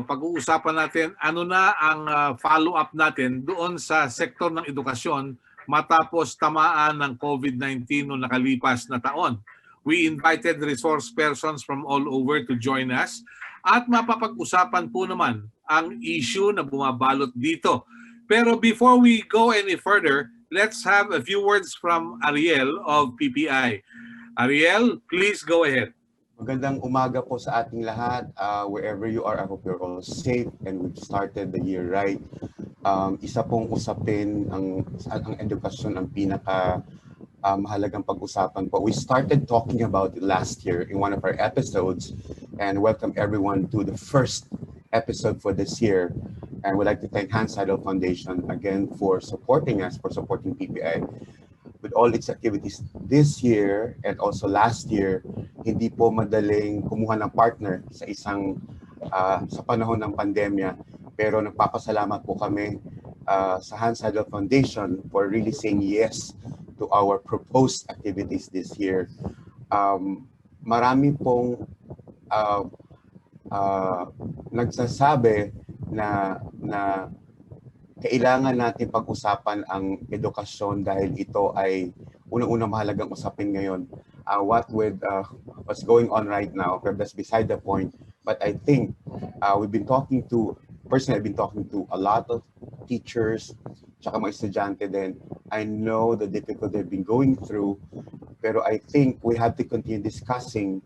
pag-uusapan natin ano na ang follow-up natin doon sa sektor ng edukasyon matapos tamaan ng COVID-19 noong nakalipas na taon. We invited resource persons from all over to join us at mapapag-usapan po naman ang issue na bumabalot dito. Pero before we go any further, let's have a few words from Ariel of PPI. Ariel, please go ahead. Magandang umaga po sa ating lahat. Wherever you are, I hope you're all safe and we've started the year right. Isa pong usapin ang edukasyon ang pinaka mahalagang pag-usapan po. We started talking about it last year in one of our episodes, and welcome everyone to the first episode for this year. And we'd like to thank Seidel Foundation again for supporting us, for supporting PPI. With all its activities this year and also last year, hindi po madaling kumuha ng partner sa sa panahon ng pandemya. Pero nagpapasalamat po kami sa Seidel Foundation for really saying yes to our proposed activities this year. Marami pong nagsasabi na kailangan natin pag-usapan ang edukasyon dahil ito ay unang-unang mahalagang usapin ngayon. What with what's going on right now, that's beside the point. But I think I've been talking to a lot of teachers, tsaka mga estudyante din. I know the difficulty they've been going through, pero I think we have to continue discussing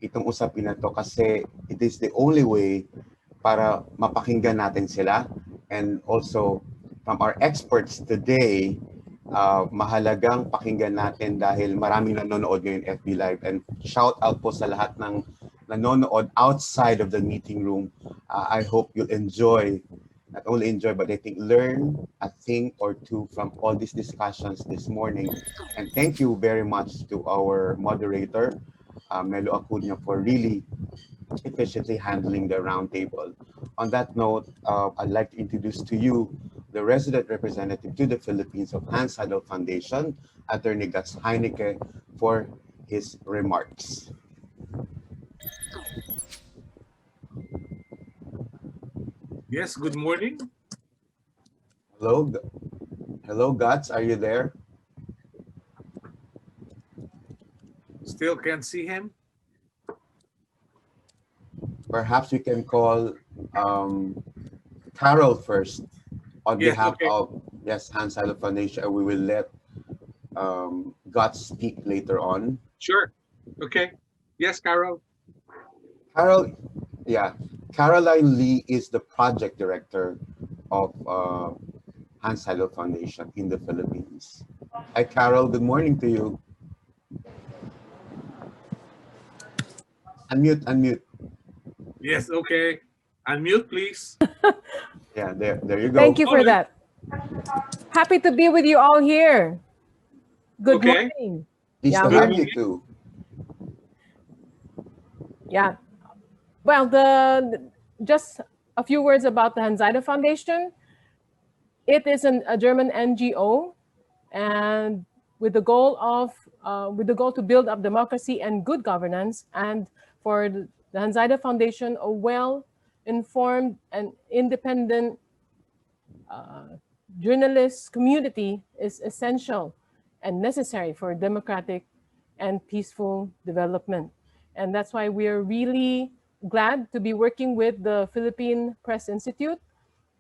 itong usapin na to kasi it is the only way para mapakinggan natin sila. And also, from our experts today, mahalagang pakinggan natin dahil maraming nanonood ngayon FB Live. And shout out po sa lahat ng nanonood outside of the meeting room. I hope you'll enjoy, not only enjoy, but I think learn a thing or two from all these discussions this morning. And thank you very much to our moderator, Melo Acuña, for really efficiently handling the roundtable. On that note, I'd like to introduce to you the resident representative to the Philippines of Seidel Foundation, Attorney Guts Heineke, for his remarks. Yes, good morning. Hello, Guts, are you there? Still can't see him? Perhaps we can call Carol first on behalf of Seidel Foundation, and we will let Guts speak later on. Sure. Okay. Yes, Carol. Carol, yeah. Caroline Lee is the project director of Seidel Foundation in the Philippines. Hi, Carol. Good morning to you. Unmute. Yes, okay. Unmute, please. Yeah, there you go. Thank you for that. Happy to be with you all here. Good morning. Pleased to have you too. Yeah. Well, just a few words about the Seidel Foundation. It is a German NGO, and with the goal to build up democracy and good governance, and for the Seidel Foundation, a well-informed and independent journalist community is essential and necessary for democratic and peaceful development. And that's why we are really glad to be working with the Philippine Press Institute,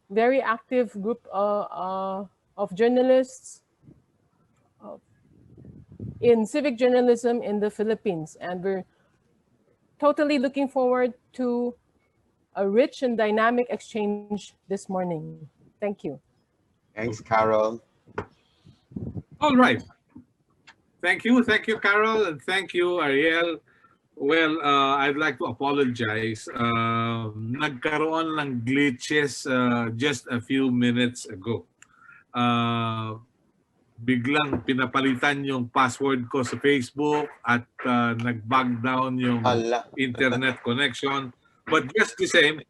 very active group of journalists in civic journalism in the Philippines. And we're totally looking forward to a rich and dynamic exchange this morning. Thank you. Thanks, Carol. All right. Thank you, Carol, and thank you, Ariel. Well, I'd like to apologize. Nagkaroon ng glitches just a few minutes ago. Biglang pinapalitan yung password ko sa Facebook at nag-bug down yung internet connection. But just the same,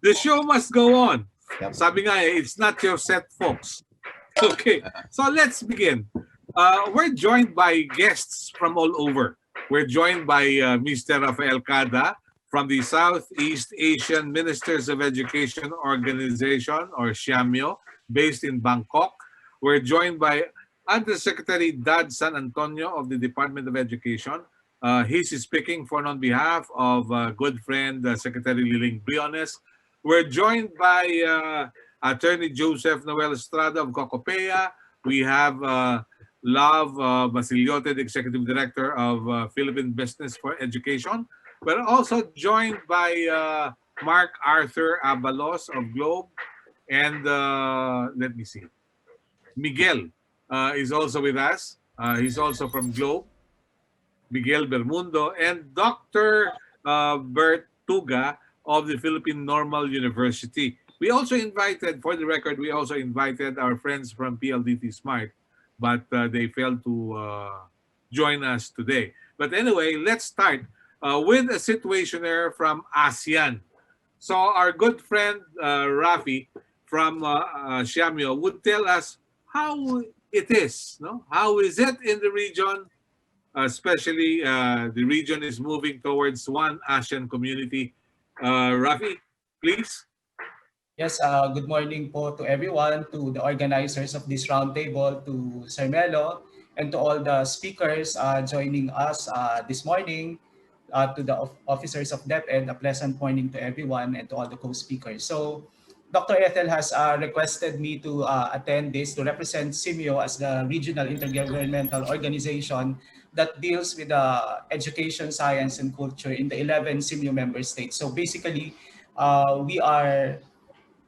the show must go on. Yep. Sabi nga it's not your set, folks. Okay, so let's begin. We're joined by guests from all over. We're joined by Mr. Rafael Cada from the Southeast Asian Ministers of Education Organization, or SIAMIO, based in Bangkok. We're joined by Undersecretary Dad San Antonio of the Department of Education. He's speaking on behalf of good friend Secretary Liling Briones. We're joined by Attorney Joseph Noel Estrada of Cocopea. We have Love Basiliote, the Executive Director of Philippine Business for Education. We're also joined by Mark Arthur Abalos of Globe. And let me see. Miguel is also with us. He's also from Globe. Miguel Bermundo. And Dr. Bert Tuga of the Philippine Normal University. We also invited, for the record, we also invited our friends from PLDT Smart, but they failed to join us today. But anyway, let's start with a situationer from ASEAN. So our good friend Rafi from SIAMIO would tell us how it is, no? How is it in the region? Especially the region is moving towards one ASEAN community. Rafi, please. Yes, good morning po to everyone, to the organizers of this roundtable, to Sir Melo, and to all the speakers joining us this morning, to the officers of DepEd, a pleasant morning to everyone, and to all the co-speakers. So, Dr. Ethel has requested me to attend this to represent SIMIO as the regional intergovernmental organization that deals with education, science, and culture in the 11 SIMIO member states. So basically,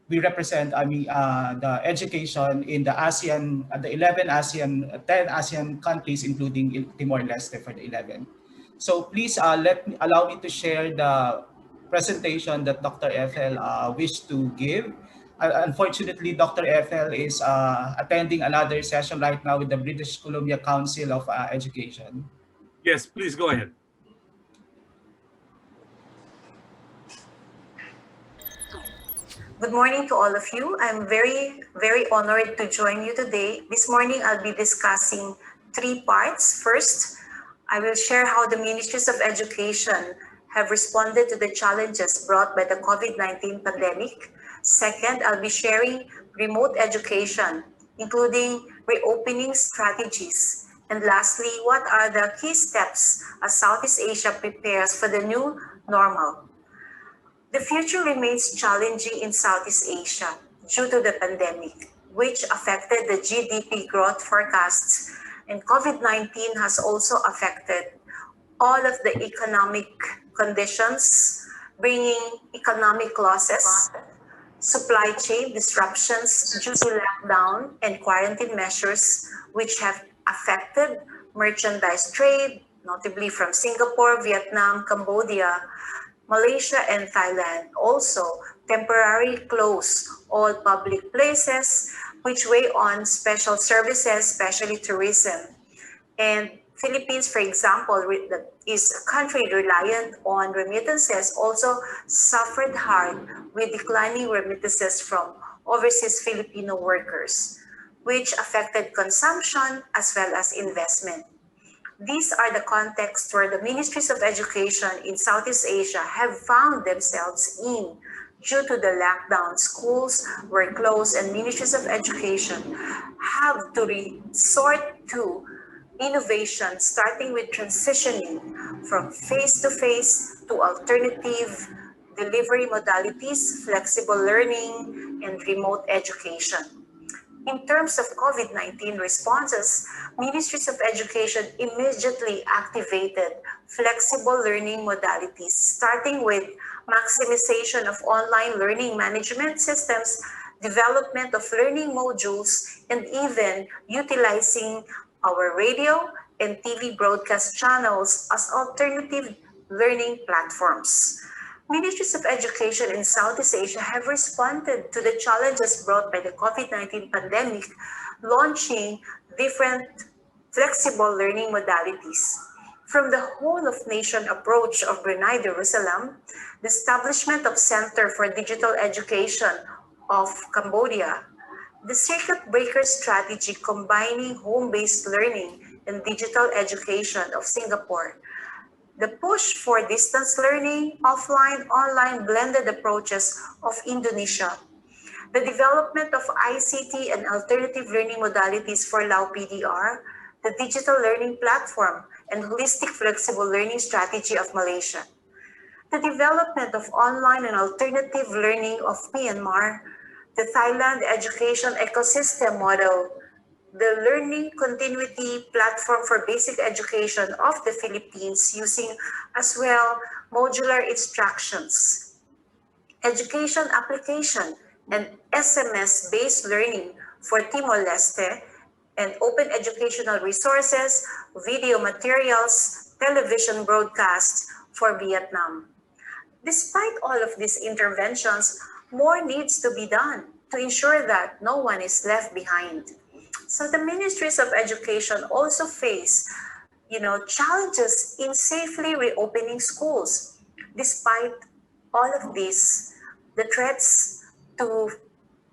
we represent, the education in the ASEAN, the 11 ASEAN, 10 ASEAN countries, including Timor-Leste for the 11. So please allow me to share the presentation that Dr. Ethel wished to give. Unfortunately, Dr. Ethel is attending another session right now with the British Columbia Council of Education. Yes, please go ahead. Good morning to all of you. I'm very, very honored to join you today. This morning, I'll be discussing 3 parts. First, I will share how the Ministries of Education have responded to the challenges brought by the COVID-19 pandemic. Second, I'll be sharing remote education, including reopening strategies. And lastly, what are the key steps as Southeast Asia prepares for the new normal? The future remains challenging in Southeast Asia due to the pandemic, which affected the GDP growth forecasts, and COVID-19 has also affected all of the economic conditions, bringing economic losses, supply chain disruptions due to lockdown and quarantine measures, which have affected merchandise trade, notably from Singapore, Vietnam, Cambodia, Malaysia, and Thailand. Also, temporarily close all public places, which weigh on special services, especially tourism. And Philippines, for example, is a country reliant on remittances, also suffered hard with declining remittances from overseas Filipino workers, which affected consumption as well as investment. These are the contexts where the Ministries of Education in Southeast Asia have found themselves in due to the lockdown. Schools were closed and Ministries of Education have to resort to innovation, starting with transitioning from face-to-face to alternative delivery modalities, flexible learning, and remote education. In terms of COVID-19 responses, Ministries of Education immediately activated flexible learning modalities, starting with maximization of online learning management systems, development of learning modules, and even utilizing our radio and TV broadcast channels as alternative learning platforms. Ministries of Education in Southeast Asia have responded to the challenges brought by the COVID-19 pandemic, launching different flexible learning modalities. From the whole of nation approach of Brunei Darussalam, the establishment of Center for Digital Education of Cambodia, the circuit breaker strategy combining home-based learning and digital education of Singapore, the push for distance learning, offline, online, blended approaches of Indonesia, the development of ICT and alternative learning modalities for Lao PDR, the digital learning platform, and holistic flexible learning strategy of Malaysia, the development of online and alternative learning of Myanmar, the Thailand education ecosystem model, the learning continuity platform for basic education of the Philippines using as well modular instructions, education application and SMS-based learning for Timor-Leste, and open educational resources, video materials, television broadcasts for Vietnam. Despite all of these interventions, more needs to be done to ensure that no one is left behind. So the ministries of education also face, challenges in safely reopening schools. Despite all of this, the threats to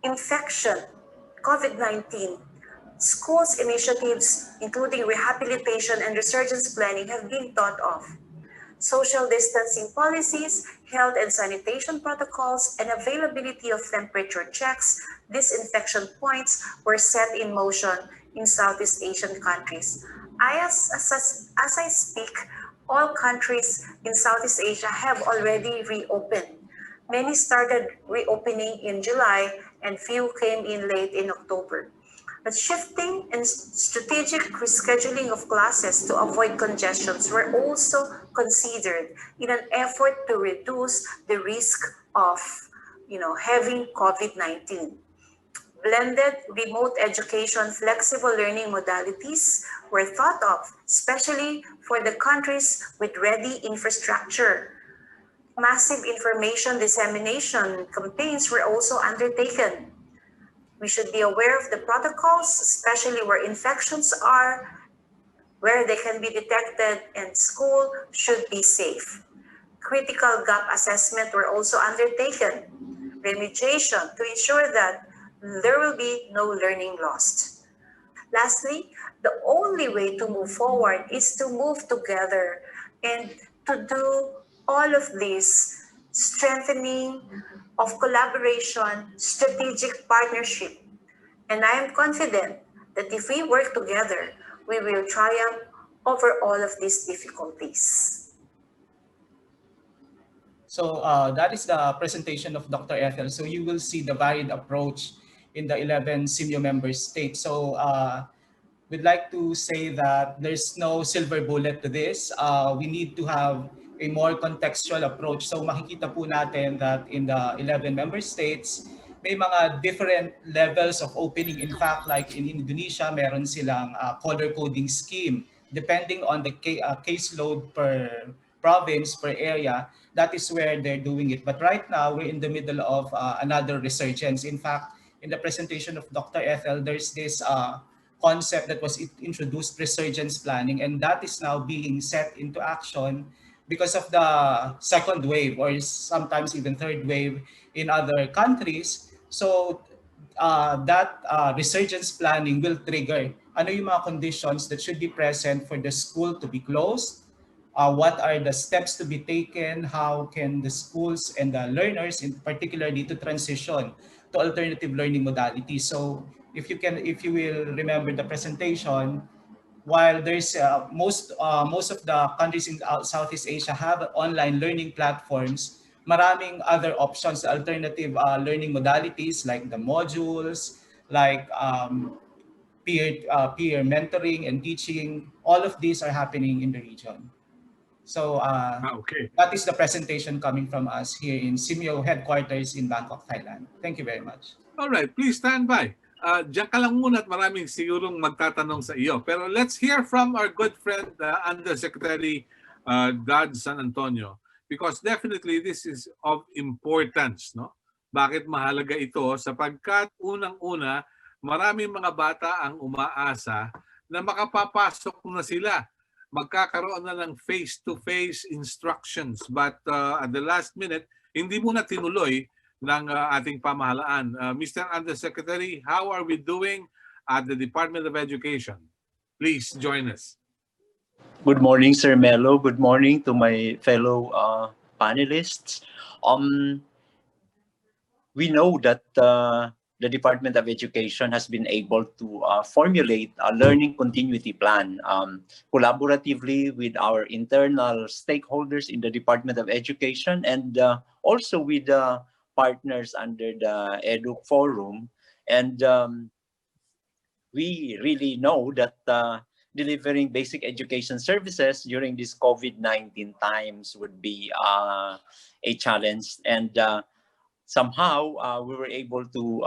infection, COVID-19, schools initiatives, including rehabilitation and resurgence planning, have been thought of. Social distancing policies, health and sanitation protocols, and availability of temperature checks, disinfection points were set in motion in Southeast Asian countries. As I speak, all countries in Southeast Asia have already reopened. Many started reopening in July and few came in late in October. But shifting and strategic rescheduling of classes to avoid congestions were also considered in an effort to reduce the risk of, having COVID-19. Blended remote education flexible learning modalities were thought of, especially for the countries with ready infrastructure. Massive information dissemination campaigns were also undertaken. We should be aware of the protocols, especially where infections are, where they can be detected, and school should be safe. Critical gap assessment were also undertaken. Remediation to ensure that there will be no learning lost. Lastly, the only way to move forward is to move together and to do all of this strengthening of collaboration, strategic partnership. And I am confident that if we work together, we will triumph over all of these difficulties. So that is the presentation of Dr. Ethel. So you will see the varied approach in the 11 SIMIO member states. So we'd like to say that there's no silver bullet to this. We need to have a more contextual approach. So makikita po natin that in the 11 member states, may mga different levels of opening. In fact, like in Indonesia, meron silang color coding scheme. Depending on the caseload per province, per area, that is where they're doing it. But right now, we're in the middle of another resurgence. In fact, in the presentation of Dr. Ethel, there's this concept that was introduced, resurgence planning, and that is now being set into action because of the second wave or sometimes even third wave in other countries. So that resurgence planning will trigger ano yung mga conditions that should be present for the school to be closed, what are the steps to be taken, how can the schools and the learners in particularly to transition to alternative learning modalities. So if you will remember the presentation, while there's most of the countries in Southeast Asia have online learning platforms, maraming other options, alternative learning modalities like the modules, like peer mentoring and teaching. All of these are happening in the region. So Okay. that is the presentation coming from us here in SIMIO headquarters in Bangkok, Thailand. Thank you very much. All right, please stand by. Diyan ka lang muna at maraming sigurong magtatanong sa iyo. Pero let's hear from our good friend, Undersecretary Dad San Antonio, because definitely this is of importance. No? Bakit mahalaga ito? Sapagkat unang-una, maraming mga bata ang umaasa na makapapasok na sila. Magkakaroon na ng face-to-face instructions. But at the last minute, hindi muna tinuloy ng ating pamahalaan. Mr. Undersecretary, how are we doing at the Department of Education? Please join us. Good morning, Sir Melo. Good morning to my fellow panelists. We know that the Department of Education has been able to formulate a learning continuity plan collaboratively with our internal stakeholders in the Department of Education and also with partners under the Edu Forum. And we really know that delivering basic education services during these COVID-19 times would be a challenge. And somehow we were able to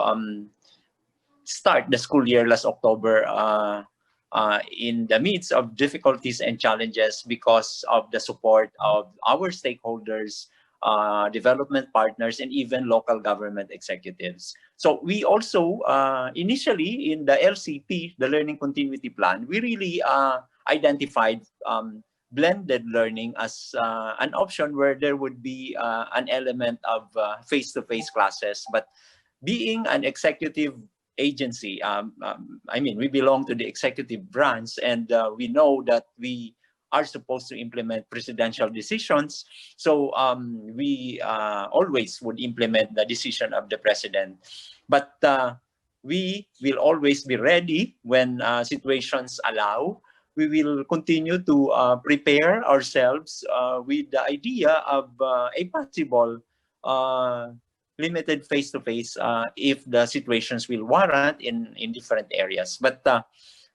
start the school year last October in the midst of difficulties and challenges because of the support of our stakeholders, development partners, and even local government executives. So we also, initially in the LCP, the Learning Continuity Plan, we really identified blended learning as an option where there would be an element of face-to-face classes. But being an executive agency, I mean, we belong to the executive branch, and we know that we are supposed to implement presidential decisions. So we always would implement the decision of the president. But we will always be ready when situations allow. We will continue to prepare ourselves with the idea of a possible limited face-to-face if the situations will warrant in different areas. But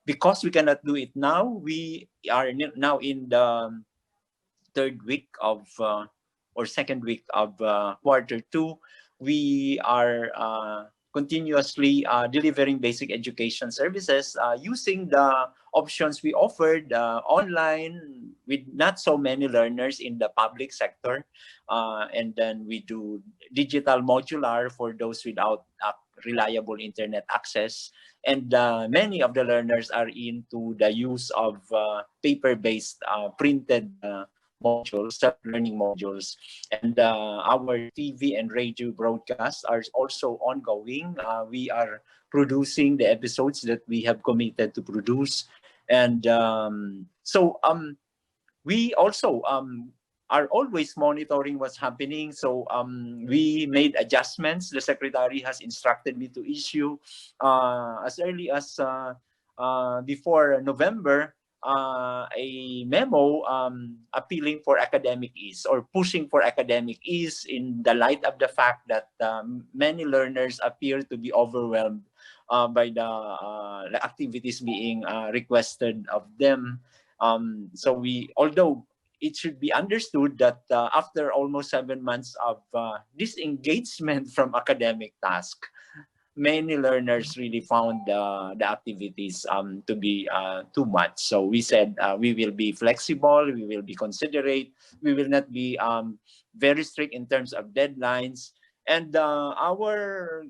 because we cannot do it now, we are now in the third week of or second week of Q2. We are continuously delivering basic education services using the options we offered online with not so many learners in the public sector. And then we do digital modular for those without reliable internet access. And many of the learners are into the use of paper-based printed modules, self-learning modules. And our TV and radio broadcasts are also ongoing. We are producing the episodes that we have committed to produce. And so we also are always monitoring what's happening. So we made adjustments. The secretary has instructed me to issue as early as before November a memo appealing for academic ease or pushing for academic ease in the light of the fact that many learners appear to be overwhelmed by the activities being requested of them. So we, although it should be understood that after almost 7 months of disengagement from academic task, many learners really found the activities to be too much. So we said we will be flexible, we will be considerate, we will not be very strict in terms of deadlines. And our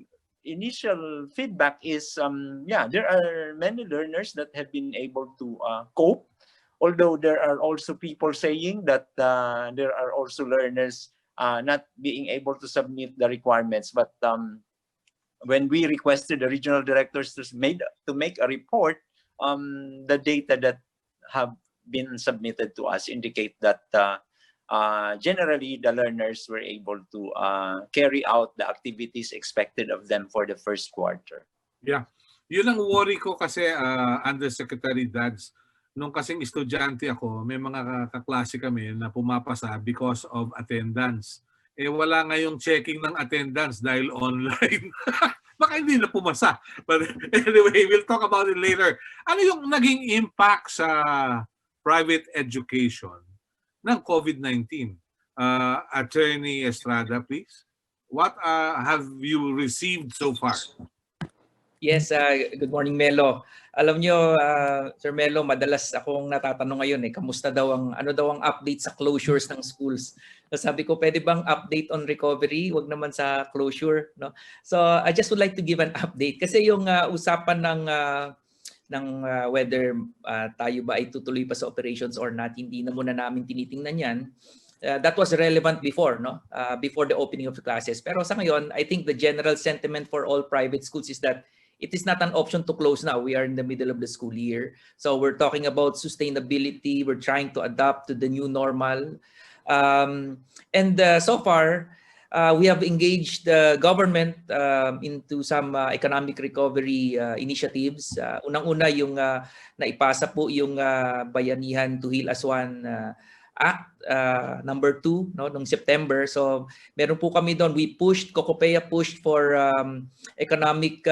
initial feedback is, yeah, there are many learners that have been able to cope. Although there are also people saying that there are also learners not being able to submit the requirements. But when we requested the regional directors to make a report, the data that have been submitted to us indicate that generally the learners were able to carry out the activities expected of them for the first quarter. Yeah. Yun ang worry ko kasi Undersecretary Dads. Nung kasing estudyante ako, may mga kaklase kami na pumapasa because of attendance. Eh wala ngayong checking ng attendance dahil online. Baka hindi na pumasa. But anyway, we'll talk about it later. Ano yung naging impact sa private education ng COVID-19? Attorney Estrada, please. What have you received so far? Yes, good morning, Melo. Alam nyo, Sir Melo, madalas akong natatanong ngayon, kamusta daw ano daw ang update sa closures ng schools? So sabi ko, pwede bang update on recovery? Wag naman sa closure, no? So I just would like to give an update kasi yung usapan ng whether tayo ba ay tutuloy pa sa operations or not, hindi na muna namin tinitingnan yan. That was relevant before, no? Before the opening of the classes. Pero sa ngayon, I think the general sentiment for all private schools is that it is not an option to close now. We are in the middle of the school year. So we're talking about sustainability. We're trying to adapt to the new normal. So far, we have engaged the government into some economic recovery initiatives. Unang-una yung naipasa po yung Bayanihan to Heal as One Act number 2 noong September. So meron po kami doon. Cocopea pushed for economic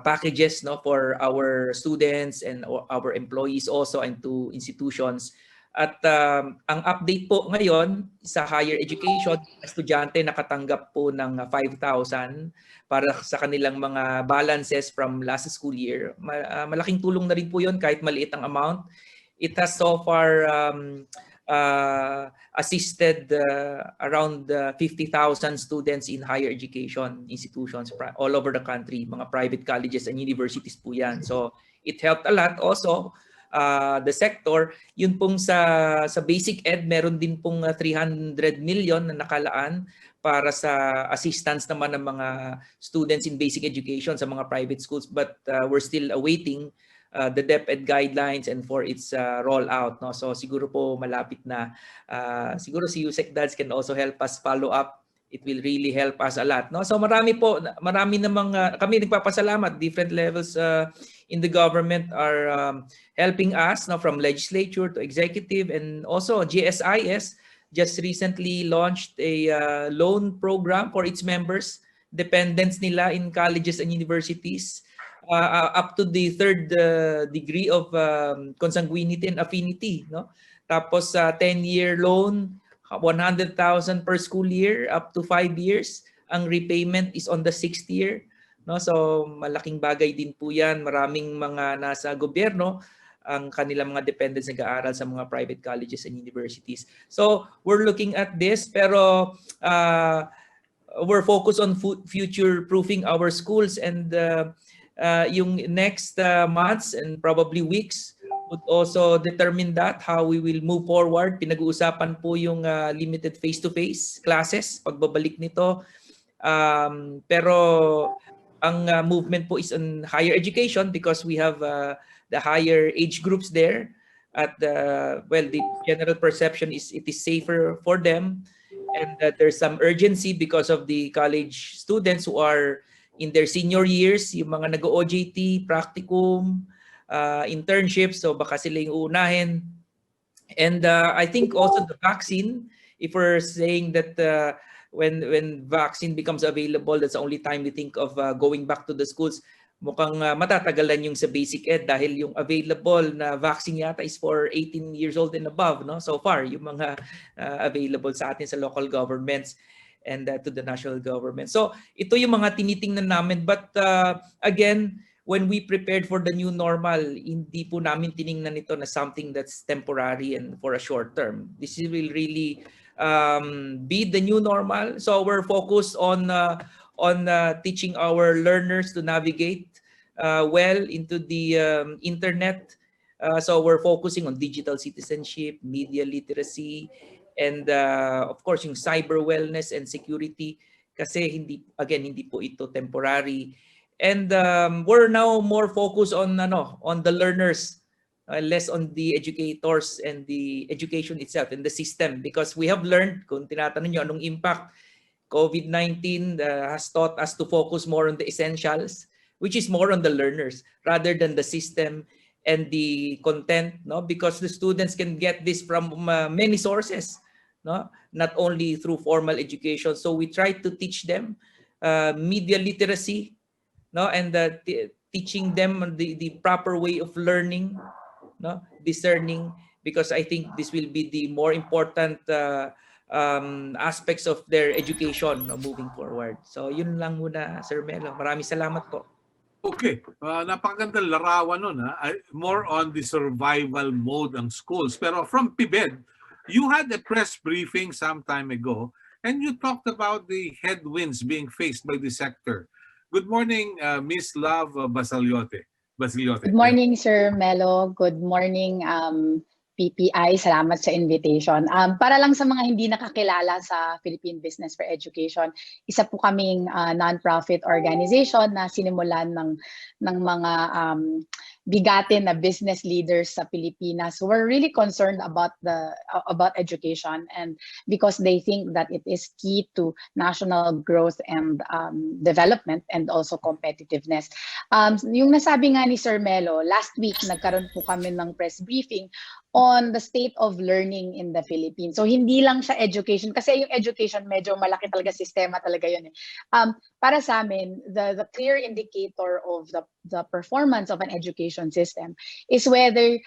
packages for our students and our employees also and to institutions. At ang update po ngayon sa higher education, estudyante nakatanggap po ng 5,000 para sa kanilang mga balances from last school year. Malaking tulong na rin po yun kahit maliit ang amount. It has so far assisted around 50,000 students in higher education institutions all over the country, mga private colleges and universities po yan. So it helped a lot also. The sector, yun pong sa basic ed, meron din pong 300 million na nakalaan para sa assistance naman ng mga students in basic education sa mga private schools, but we're still awaiting the DepEd guidelines and for its rollout. No? So siguro po malapit na. Siguro si USEC Dads can also help us follow up. It will really help us a lot. No? So marami namang kami nagpapasalamat. Different levels in the government are helping us from legislature to executive, and also GSIS just recently launched a loan program for its members, dependents nila in colleges and universities, up to the third degree of consanguinity and affinity. No? Tapos 10-year loan, 100,000 per school year up to 5 years. Ang repayment is on the 6th year. No? So malaking bagay din po yan. Maraming mga nasa gobyerno ang kanilang mga dependents nag-aaral sa mga private colleges and universities. So we're looking at this, pero we're focused on future-proofing our schools, and yung next months and probably weeks would also determine that, how we will move forward. Pinag-uusapan po yung limited face-to-face classes, pagbabalik nito. Pero ang movement po is on higher education because we have the higher age groups there. At the general perception is it is safer for them, and that there's some urgency because of the college students who are in their senior years, yung mga nag-OJT, practicum, internships, so baka sila yung uunahin. And I think also the vaccine, if we're saying that when vaccine becomes available, that's the only time we think of going back to the schools. Mukhang matatagalan yung sa basic ed dahil yung available na vaccine yata is for 18 years old and above, no? So far, yung mga available sa atin sa local governments and to the national government. So ito yung mga tinitingnan namin, but again, when we prepared for the new normal, hindi po namin tiningnan ito na something that's temporary and for a short term. This will really be the new normal. So we're focused on teaching our learners to navigate well into the internet. So we're focusing on digital citizenship, media literacy, and of course yung cyber wellness and security, kasi hindi po ito temporary. And we're now more focused on the learners, less on the educators and the education itself and the system, because we have learned, kung tinatanong nyo anong impact, COVID-19 has taught us to focus more on the essentials, which is more on the learners rather than the system and the content, no? Because the students can get this from many sources, no? Not only through formal education. So we try to teach them media literacy, no? And teaching them the proper way of learning, no? Discerning, because I think this will be the more important aspects of their education moving forward. So yun lang muna, Sir Melo. Maraming salamat po. Okay, napakagandang larawan nun. More on the survival mode ng schools. Pero from PIBED, you had a press briefing some time ago and you talked about the headwinds being faced by the sector. Good morning, Ms. Love Basiliote. Good morning, Sir Melo. Good morning, PPI, salamat sa invitation. Para lang sa mga hindi nakakilala sa Philippine Business for Education, isa po kaming non-profit organization na sinimulan ng mga bigatin na business leaders sa Pilipinas who are really concerned about education, and because they think that it is key to national growth and development and also competitiveness. Yung nasabi nga ni Sir Melo, last week nagkaroon po kami ng press briefing on the state of learning in the Philippines. So hindi lang siya education, kasi yung education medyo malaki talaga, sistema talaga yun. Para sa amin, the clear indicator of the performance of an education system is whether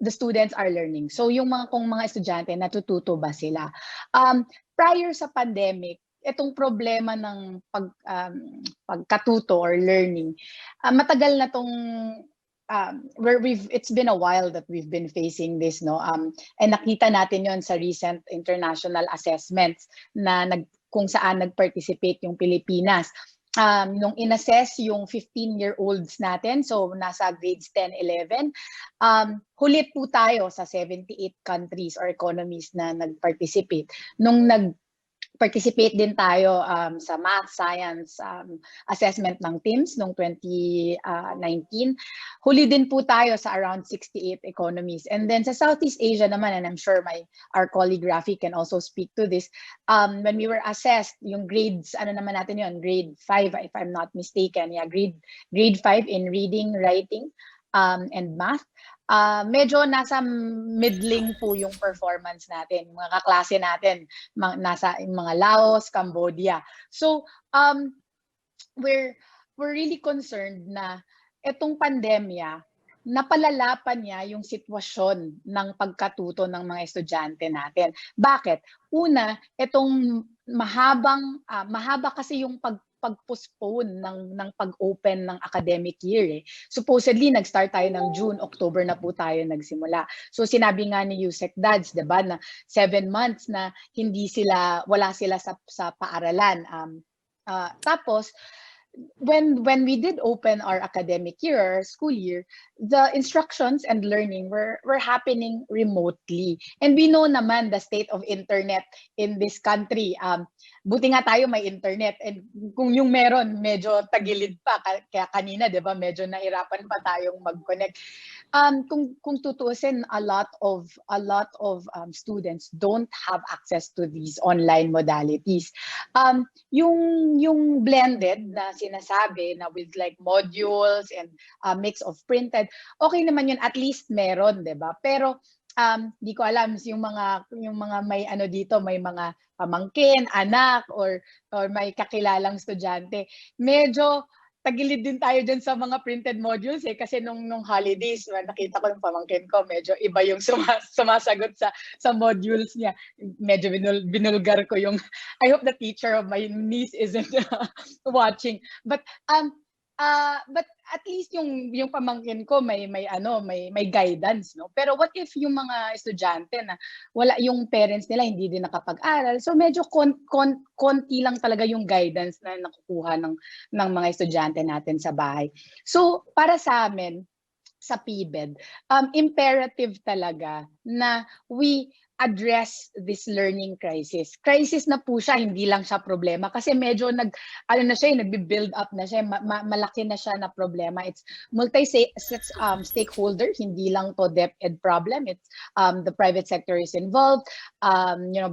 the students are learning. So yung kung mga estudyante, natututo ba sila? Prior sa pandemic, itong problema ng pagkatuto or learning, matagal na tong it's been a while that we've been facing this, no? And nakita natin yon sa recent international assessments na kung saan nag-participate yung Pilipinas. Nung inassess yung 15-year-olds natin, so nasa grades 10, 11, huli po tayo sa 78 countries or economies na nag-participate. Nung participate din tayo sa math, science assessment ng TIMSS noong 2019. Huli din po tayo sa around 68 economies. And then sa Southeast Asia naman, and I'm sure our colleague Rafi can also speak to this, when we were assessed, yung grades, ano naman natin yun, grade 5 if I'm not mistaken, yeah, grade 5 in reading, writing, and math. Medyo nasa middling po yung performance natin, mga kaklase natin, nasa mga Laos, Cambodia. So we're really concerned na itong pandemya, napalala pa niya yung sitwasyon ng pagkatuto ng mga estudyante natin. Bakit? Una, itong mahaba kasi yung pag-postpone ng pag-open ng academic year. Supposedly, nag-start tayo ng June, October na po tayo nagsimula. So sinabi nga ni Yusek Dads, diba, na 7 months na wala sila sa paaralan. Tapos, when we did open our academic year, our school year, the instructions and learning were happening remotely. And we know naman the state of internet in this country. Buti nga tayo may internet, and kung yung meron, medyo tagilid pa. Kaya kanina, di ba, medyo nahirapan pa tayong mag-connect. Kung tutuusin, a lot of students don't have access to these online modalities. Yung blended na sinasabi na with like modules and a mix of printed, okay naman yun, at least meron, 'di ba? Pero di ko alam yung mga may ano dito, may mga pamangkin, anak, or may kakilalang estudyante, medyo tagilid din tayo dyan sa mga printed modules kasi nung holidays, nakita ko yung pamangkin ko, medyo iba yung sumasagot sa modules niya. Medyo binulgar ko yung, I hope the teacher of my niece isn't watching. But at least yung pamangkin ko may guidance, no? Pero what if yung mga estudyante na wala, yung parents nila hindi din nakapag-aral, so medyo konti lang talaga yung guidance na nakukuha ng mga estudyante natin sa bahay. So para sa amin sa PBED, imperative talaga na we address this learning crisis. Crisis na po siya, hindi lang siya problema. Kasi medyo nagbi-build up na siya, malaki na siya na problema. It's multi-stakeholder, hindi lang to DepEd problem. It's the private sector is involved,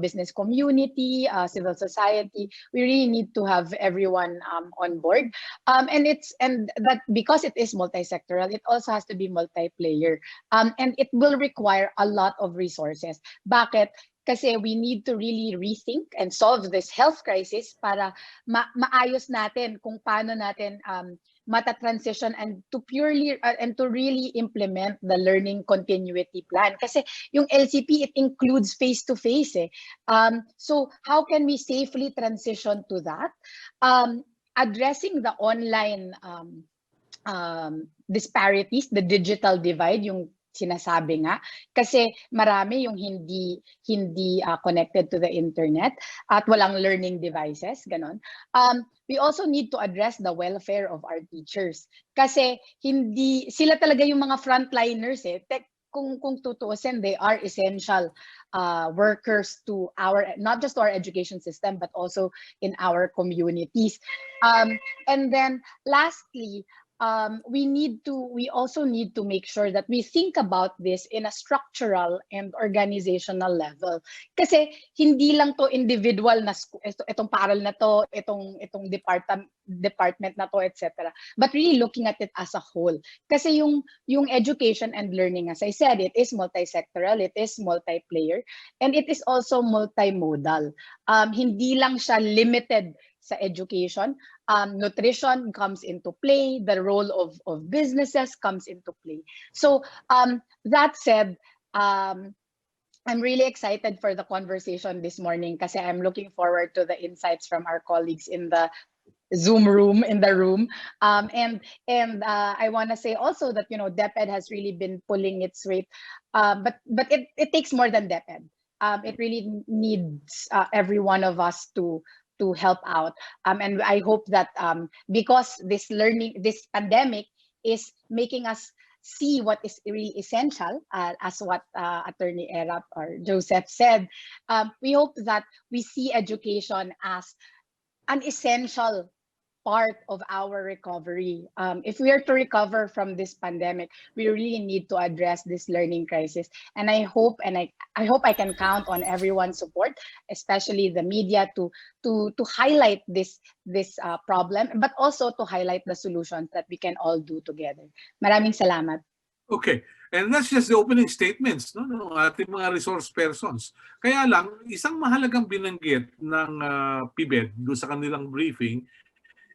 business community, civil society. We really need to have everyone on board. And that because it is multi-sectoral, it also has to be multi-player. And it will require a lot of resources. Bakit? Kasi we need to really rethink and solve this health crisis para maayos natin kung paano natin mata-transition and to really implement the learning continuity plan. Kasi yung LCP, it includes face-to-face. So how can we safely transition to that? Addressing the online disparities, the digital divide, yung sinasabi nga, kasi marami yung hindi connected to the internet at walang learning devices, ganon. We also need to address the welfare of our teachers kasi hindi sila talaga yung mga frontliners. kung tutuusin, they are essential workers to our, not just to our education system, but also in our communities. And then lastly, we also need to make sure that we think about this in a structural and organizational level. Kasi hindi lang to individual na itong paral na to, itong department na to, etc. But really looking at it as a whole. Kasi yung education and learning, as I said, it is multi-sectoral, it is multi-player, and it is also multimodal. Hindi lang siya limited sa education. Nutrition comes into play, the role of businesses comes into play. So that said, I'm really excited for the conversation this morning kasi I'm looking forward to the insights from our colleagues in the Zoom room, and I want to say also that, you know, DepEd has really been pulling its weight, but it takes more than DepEd. It really needs every one of us to help out, and I hope that because this pandemic is making us see what is really essential, as what Attorney Erap or Joseph said, we hope that we see education as an essential part of our recovery. If we are to recover from this pandemic, we really need to address this learning crisis. And I hope I can count on everyone's support, especially the media, to highlight this problem, but also to highlight the solutions that we can all do together. Maraming salamat. Okay. And that's just the opening statements, no, ng ating mga resource persons. Kaya lang, isang mahalagang binanggit ng PBED doon sa kanilang briefing,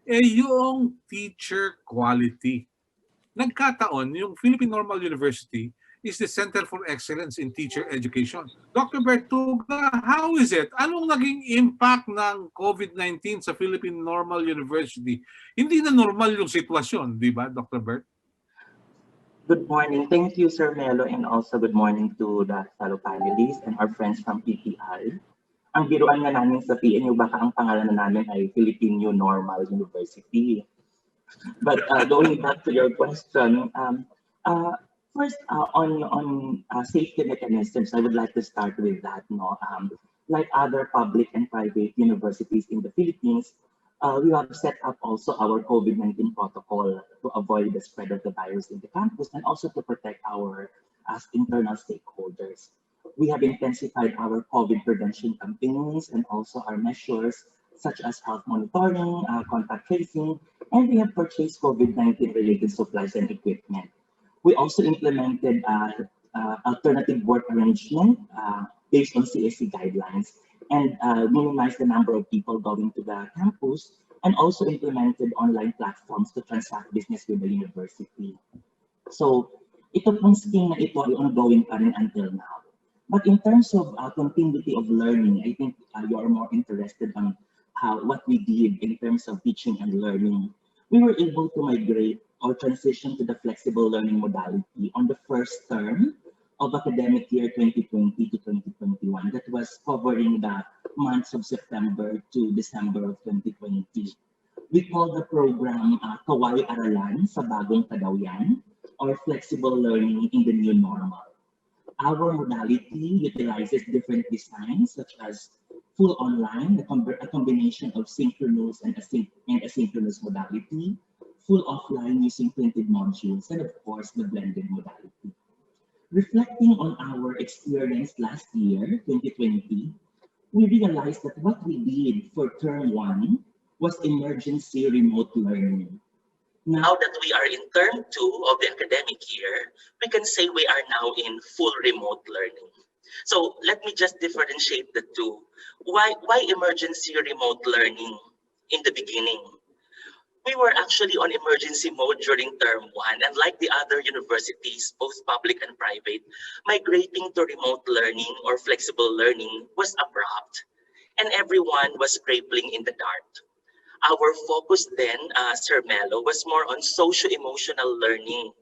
yung teacher quality. Nagkataon, yung Philippine Normal University is the Center for Excellence in Teacher Education. Dr. Bertuga, how is it? Anong naging impact ng COVID-19 sa Philippine Normal University? Hindi na normal yung sitwasyon, di ba, Dr. Bert? Good morning. Thank you, Sir Melo, and also good morning to the fellow panelists and our friends from PPI. Ang biruan nga namin sa PNU, baka ang pangalan na namin ay Philippine New Normal University. But going back to your question, first on safety mechanisms, I would like to start with that. No, like other public and private universities in the Philippines, we have set up also our COVID-19 protocol to avoid the spread of the virus in the campus and also to protect our internal stakeholders. We have intensified our COVID prevention campaigns and also our measures such as health monitoring, contact tracing, and we have purchased COVID-19 related supplies and equipment. We also implemented alternative work arrangement based on CSC guidelines and minimized the number of people going to the campus, and also implemented online platforms to transact business with the university. So ito pong scheme na ito ay ongoing pa rin until now. But in terms of continuity of learning, I think you are more interested on what we did in terms of teaching and learning. We were able to migrate or transition to the flexible learning modality on the first term of academic year 2020 to 2021. That was covering the months of September to December of 2020. We call the program Kaway Aralan sa Bagong Kadawian, or flexible learning in the new normal. Our modality utilizes different designs such as full online, a combination of synchronous and asynchronous modality, full offline using printed modules, and of course the blended modality. Reflecting on our experience last year, 2020, we realized that what we did for term 1 was emergency remote learning. Now that we are in term 2 of the academic year, we can say we are now in full remote learning. So let me just differentiate the two. Why emergency remote learning in the beginning? We were actually on emergency mode during term 1, and like the other universities, both public and private, migrating to remote learning or flexible learning was abrupt, and everyone was grappling in the dark. Our focus then, Sir Melo, was more on socio-emotional learning,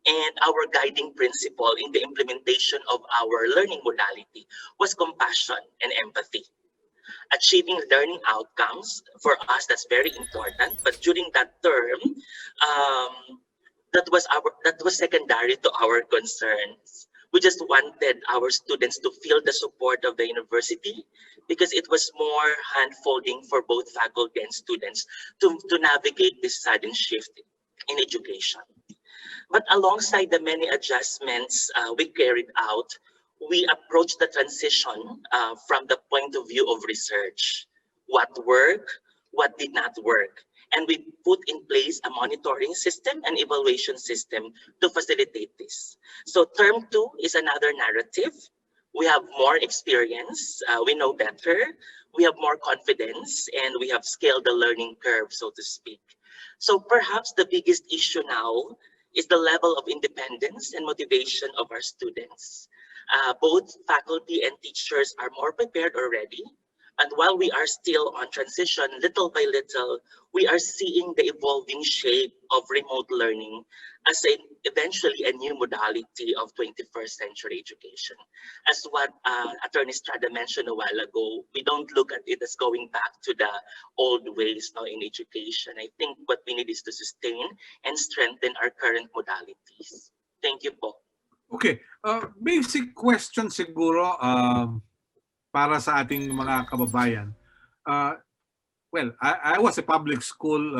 and our guiding principle in the implementation of our learning modality was compassion and empathy. Achieving learning outcomes, for us, that's very important, but during that term, that was secondary to our concerns. We just wanted our students to feel the support of the university because it was more hand-folding for both faculty and students to navigate this sudden shift in education. But alongside the many adjustments we carried out, we approached the transition from the point of view of research. What worked, what did not work. And we put in place a monitoring system and evaluation system to facilitate this. So term 2 is another narrative. We have more experience, we know better, we have more confidence, and we have scaled the learning curve, so to speak. So perhaps the biggest issue now is the level of independence and motivation of our students. Both faculty and teachers are more prepared already. And while we are still on transition, little by little, we are seeing the evolving shape of remote learning as eventually a new modality of 21st century education. As what Attorney Strada mentioned a while ago, we don't look at it as going back to the old ways now in education. I think what we need is to sustain and strengthen our current modalities. Thank you po. Okay, basic question siguro para sa ating mga kababayan. Well, I was a public school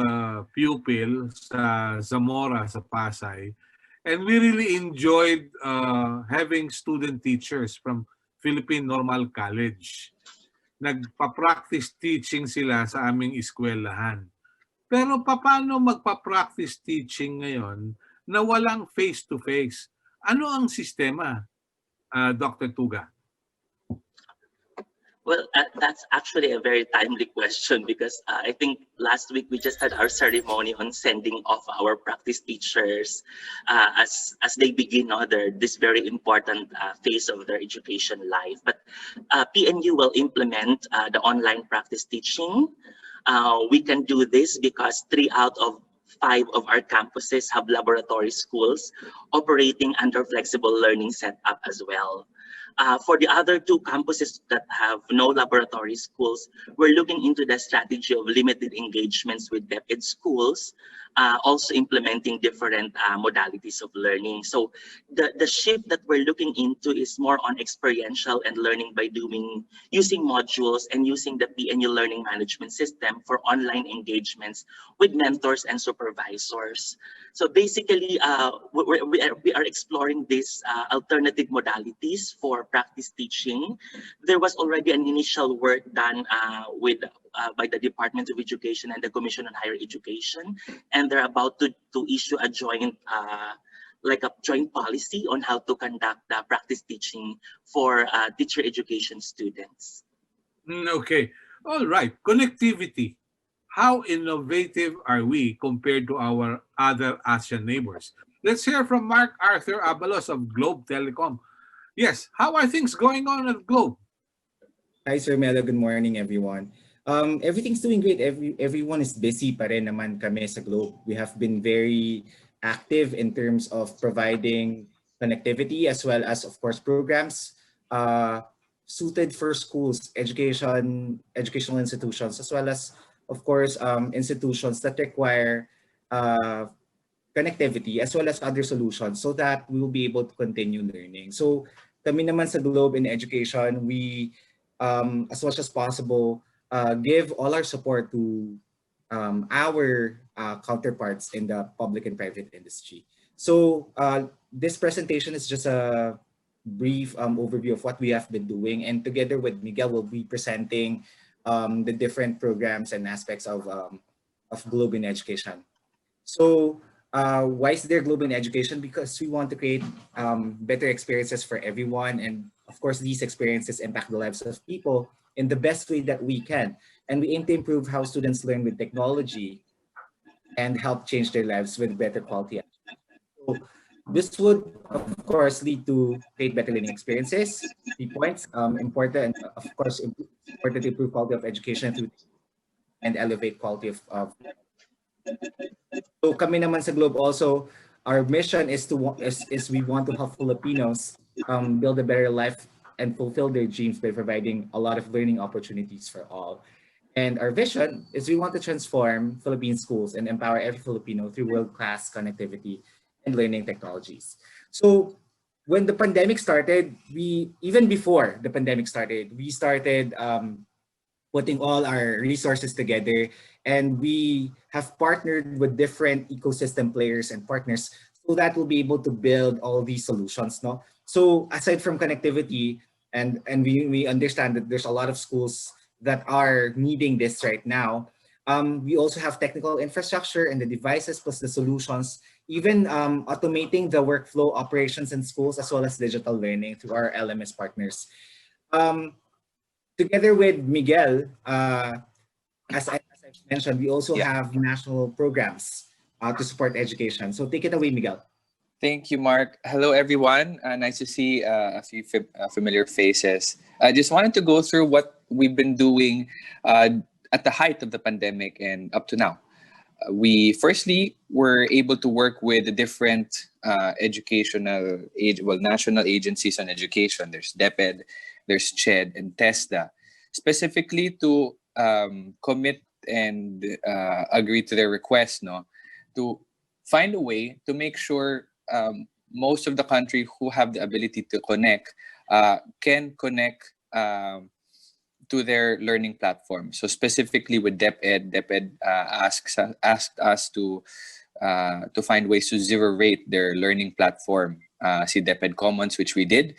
pupil sa Zamora, sa Pasay, and we really enjoyed having student teachers from Philippine Normal College. Nagpa-practice teaching sila sa aming eskwelahan. Pero paano magpa-practice teaching ngayon na walang face-to-face? Ano ang sistema, Dr. Tuga? Well, that's actually a very timely question because I think last week we just had our ceremony on sending off our practice teachers as they begin this very important phase of their education life. But PNU will implement the online practice teaching. We can do this because 3 out of 5 of our campuses have laboratory schools operating under flexible learning setup as well. For the other 2 campuses that have no laboratory schools, we're looking into the strategy of limited engagements with DepEd schools, also implementing different modalities of learning. So the shift that we're looking into is more on experiential and learning by using modules and using the PNU learning management system for online engagements with mentors and supervisors. So basically, we are exploring these alternative modalities for practice teaching. There was already an initial work done by the Department of Education and the Commission on Higher Education, and they're about to issue a joint policy on how to conduct the practice teaching for teacher education students. Okay, all right. Connectivity. How innovative are we compared to our other ASEAN neighbors? Let's hear from Mark Arthur Abalos of Globe Telecom. Yes, how are things going on at Globe? Hi, Sir Melo. Good morning, everyone. Everything's doing great. Everyone is busy pa rin naman kami sa Globe. We have been very active in terms of providing connectivity as well as, of course, programs suited for schools, educational institutions, as well as, of course, institutions that require connectivity as well as other solutions so that we will be able to continue learning. So kami naman sa Globe in education, we, as much as possible, give all our support to our counterparts in the public and private industry. So this presentation is just a brief overview of what we have been doing, and together with Miguel, we'll be presenting the different programs and aspects of Globe in education. So why is there Globe in education? Because we want to create better experiences for everyone, and of course these experiences impact the lives of people in the best way that we can. And we aim to improve how students learn with technology and help change their lives with better quality. So this would, of course, lead to create better learning experiences. 3 points, important, of course, important to improve quality of education through and elevate quality of. So kami naman sa Globe also, our mission is we want to help Filipinos build a better life and fulfill their dreams by providing a lot of learning opportunities for all. And our vision is we want to transform Philippine schools and empower every Filipino through world-class connectivity and learning technologies. So when the pandemic started, even before the pandemic started, we started putting all our resources together, and we have partnered with different ecosystem players and partners so that we'll be able to build all these solutions. No, so aside from connectivity, and we understand that there's a lot of schools that are needing this right now. We also have technical infrastructure and the devices plus the solutions, even automating the workflow operations in schools as well as digital learning through our LMS partners. Together with Miguel, as I've mentioned, we also have national programs to support education. So take it away, Miguel. Thank you, Mark. Hello, everyone. Nice to see a few familiar faces. I just wanted to go through what we've been doing at the height of the pandemic and up to now. We firstly were able to work with the different national agencies on education. There's DepEd, there's CHED, and TESDA, specifically to commit and agree to their request, to find a way to make sure most of the country who have the ability to connect can connect to their learning platform. So specifically with DepEd asked us to find ways to zero rate their learning platform. See DepEd Commons, which we did.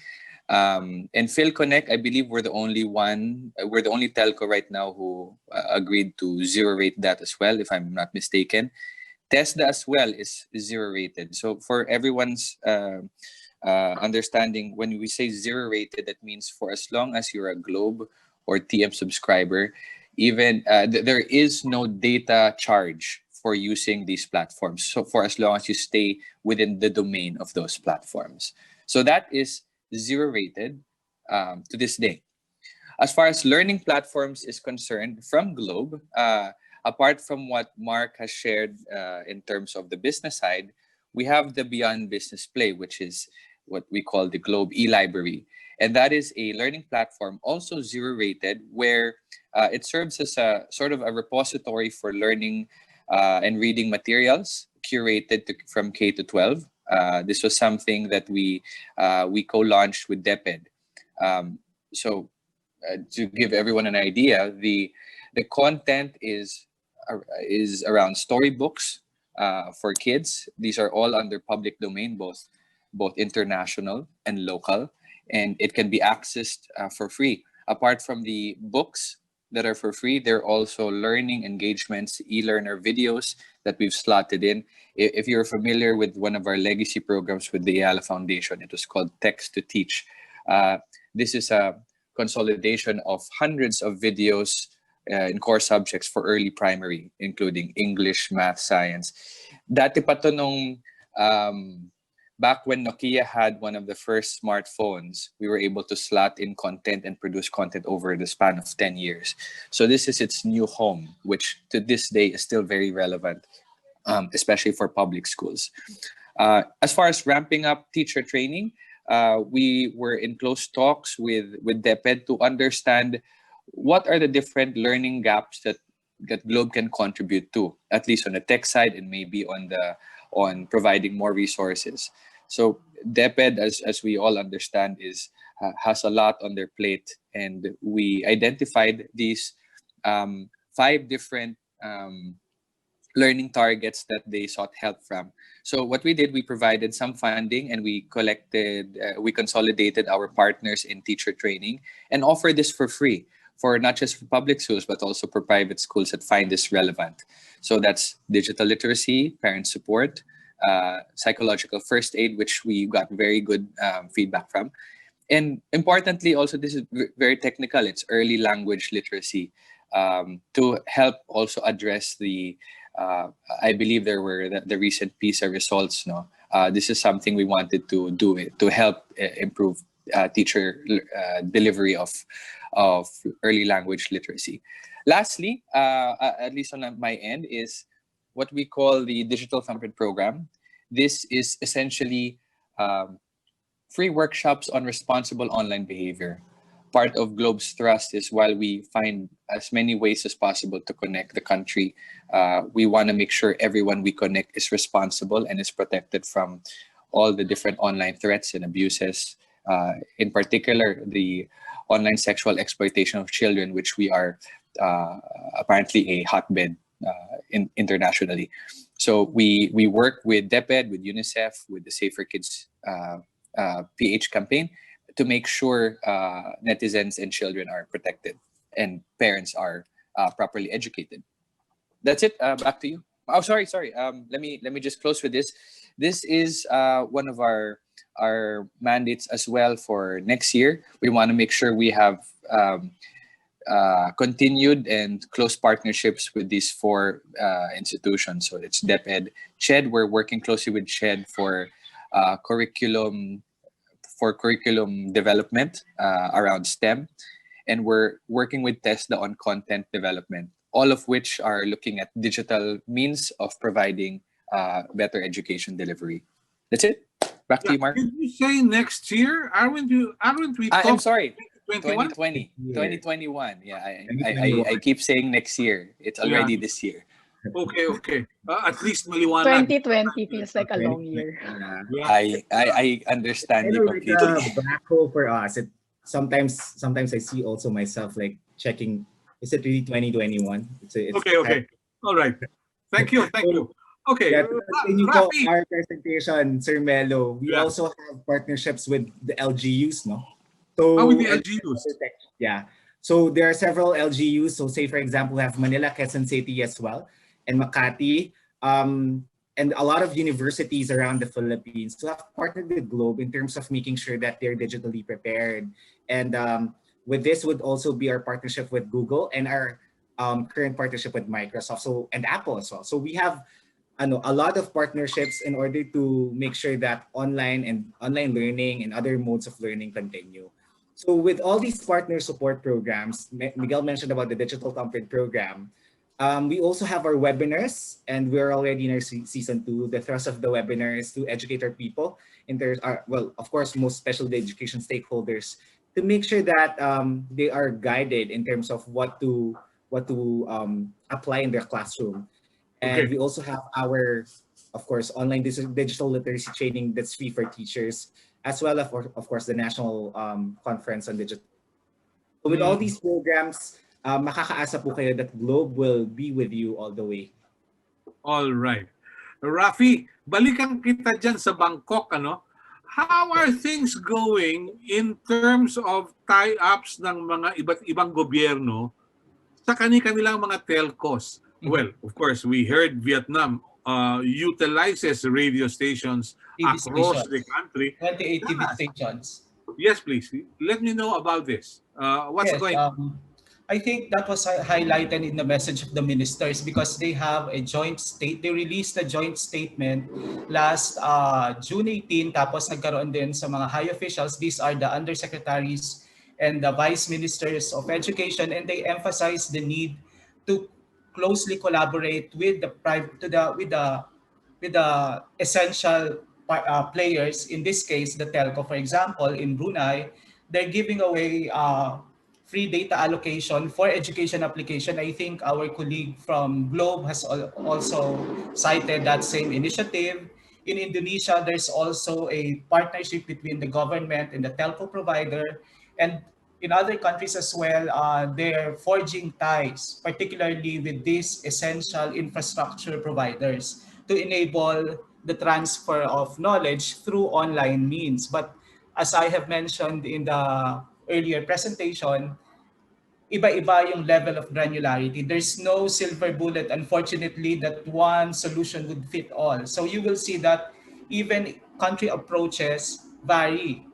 And PhilConnect, I believe we're the only telco right now who agreed to zero rate that as well, if I'm not mistaken. TESDA as well is zero rated. So for everyone's understanding, when we say zero rated, that means for as long as you're a Globe or TM subscriber, even there is no data charge for using these platforms. So for as long as you stay within the domain of those platforms. So that is zero rated to this day. As far as learning platforms is concerned, from Globe, apart from what Mark has shared in terms of the business side, we have the Beyond Business Play, which is what we call the Globe e-library. And that is a learning platform, also zero rated, where it serves as a sort of a repository for learning and reading materials curated from K to 12. This was something that we co-launched with DepEd. So to give everyone an idea, the content is around storybooks for kids. These are all under public domain, both international and local, and it can be accessed for free. Apart from the books that are for free, there are also learning engagements, e-learner videos that we've slotted in. If you're familiar with one of our legacy programs with the Ayala Foundation, it was called Text to Teach. This is a consolidation of hundreds of videos in core subjects for early primary, including English, math, science. Dati pa to nung back when Nokia had one of the first smartphones, we were able to slot in content and produce content over the span of 10 years. So this is its new home, which to this day is still very relevant, especially for public schools. As far as ramping up teacher training, we were in close talks with DepEd to understand what are the different learning gaps that Globe can contribute to, at least on the tech side and maybe on providing more resources. So DepEd, as we all understand, has a lot on their plate, and we identified these 5 different learning targets that they sought help from. So what we did, we provided some funding, and we consolidated our partners in teacher training and offered this for free for not just for public schools, but also for private schools that find this relevant. So that's digital literacy, parent support, psychological first aid, which we got very good feedback from. And importantly, also, this is very technical. It's early language literacy to help also address I believe there were the recent PISA results. This is something we wanted to do to help improve teacher delivery of early language literacy. Lastly, at least on my end, is what we call the Digital Thumbprint Program. This is essentially free workshops on responsible online behavior. Part of Globe's thrust is, while we find as many ways as possible to connect the country, we want to make sure everyone we connect is responsible and is protected from all the different online threats and abuses, in particular the online sexual exploitation of children, which we are apparently a hotbed internationally. So we work with DepEd, with UNICEF, with the Safer Kids PH campaign to make sure netizens and children are protected and parents are properly educated. That's it. Back to you. Oh, sorry. Let me just close with this. This is one of our mandates as well for next year. We want to make sure we have continued and close partnerships with these four institutions. So it's DepEd, CHED. We're working closely with CHED for curriculum development around STEM, and we're working with TESDA on content development, all of which are looking at digital means of providing better education delivery. That's it. Back to you, Mark. Did you say next year? Aren't we I'm sorry. 2021? 2021. Yeah, I keep saying next year. It's already this year. Okay. At least maliwanag. 2020 feels like a long year. I understand you completely. Black hole for us. Sometimes I see also myself like checking, is it really 2021? Okay. All right. Thank you. Okay. Yeah, to continue our presentation, Sir Melo, we also have partnerships with the LGUs, no? So with the LGUs. Yeah. So there are several LGUs. So say, for example, we have Manila, Quezon City as well, and Makati, and a lot of universities around the Philippines to have partnered with Globe in terms of making sure that they're digitally prepared. And with this would also be our partnership with Google and our current partnership with Microsoft, and Apple as well. So we have a lot of partnerships in order to make sure that online learning and other modes of learning continue. So with all these partner support programs, Miguel mentioned about the Digital Thumbprint program. We also have our webinars, and we're already in our season 2. The thrust of the webinar is to educate our people, and there's of course, most especially the education stakeholders, to make sure that they are guided in terms of what to apply in their classroom. And we also have our, of course, online digital literacy training that's free for teachers, as well as, of course, the national conference on digital. So with all these programs, makakaasa po kayo that Globe will be with you all the way. All right. Rafi, balikan kita dyan sa Bangkok, ano? How are things going in terms of tie-ups ng mga iba't ibang gobyerno sa kanilang mga telcos? Well, of course, we heard Vietnam utilizes radio stations across the country. 28 TV stations. Yes, please. Let me know about this. What's going on? I think that was highlighted in the message of the ministers because they have a joint state. They released a joint statement last June 18. Tapos nagkaroon din sa mga high officials. These are the undersecretaries and the vice ministers of education, and they emphasize the need to closely collaborate with the essential players. In this case, the telco. For example, in Brunei, they're giving away free data allocation for education application. I think our colleague from Globe has also cited that same initiative. In Indonesia, there's also a partnership between the government and the telco provider. And in other countries as well, they're forging ties, particularly with these essential infrastructure providers to enable the transfer of knowledge through online means. But as I have mentioned in the earlier presentation, iba-iba yung level of granularity. There's no silver bullet, unfortunately, that one solution would fit all. So you will see that even country approaches vary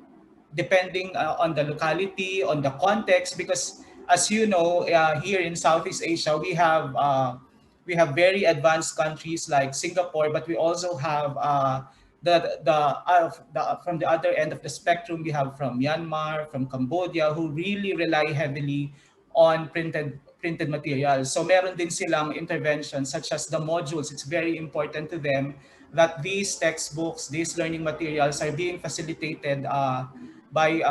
depending on the locality, on the context, because as you know, here in Southeast Asia, we have very advanced countries like Singapore, but we also have from the other end of the spectrum, we have from Myanmar, from Cambodia, who really rely heavily on printed materials. So meron din silang interventions such as the modules. It's very important to them that these textbooks, these learning materials are being facilitated by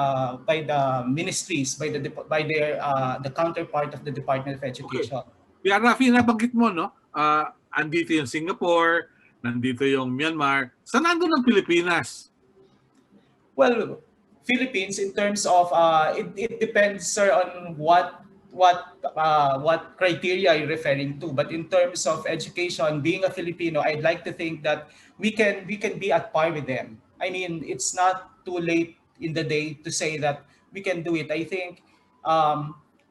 the ministries, by the counterpart of the Department of Education. Yeah, Rafi, nabanggit mo, no? Andito yung Singapore, nandito yung Myanmar. Saan nandun ang Pilipinas? Well, Philippines in terms of it depends, sir, on what criteria you're referring to. But in terms of education, being a Filipino, I'd like to think that we can be at par with them. I mean, it's not too late in the day to say that we can do it. I think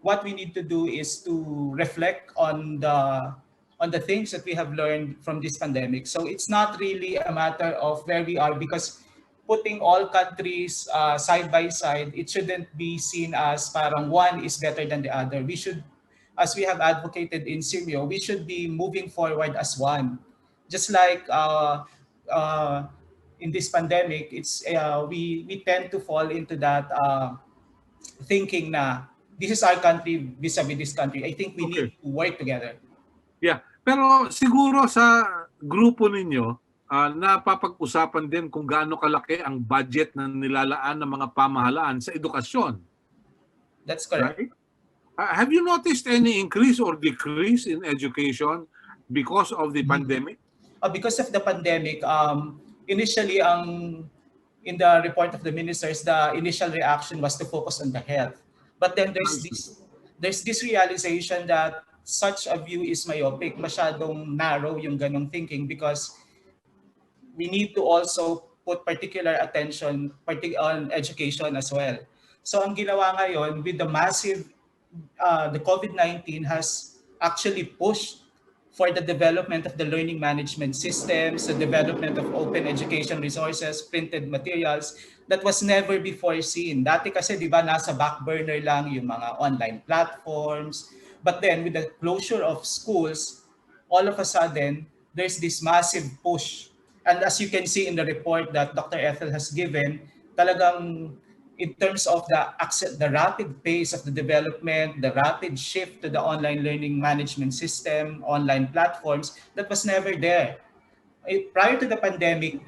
what we need to do is to reflect on the things that we have learned from this pandemic. So it's not really a matter of where we are, because putting all countries side by side, it shouldn't be seen as parang one is better than the other. We should, as we have advocated in Simeo, we should be moving forward as one. Just like in this pandemic, it's we tend to fall into that thinking na this is our country vis-a-vis this country. I think we need to work together. Yeah, pero siguro sa grupo ninyo, napapag-usapan din kung gaano kalaki ang budget na nilalaan ng mga pamahalaan sa edukasyon. That's correct. Right? Have you noticed any increase or decrease in education because of the pandemic? Because of the pandemic, initially, in the report of the ministers, the initial reaction was to focus on the health. But then there's this realization that such a view is myopic, masyadong narrow yung ganong thinking, because we need to also put particular attention on education as well. So ang ginawa ngayon with the massive, the COVID-19 has actually pushed for the development of the learning management systems, the development of open education resources, printed materials that was never before seen. Dati kasi, di ba, nasa back burner lang yung mga online platforms. But then with the closure of schools, all of a sudden, there's this massive push. And as you can see in the report that Dr. Ethel has given, talagang in terms of the rapid pace of the development, the rapid shift to the online learning management system, online platforms, that was never there. Prior to the pandemic,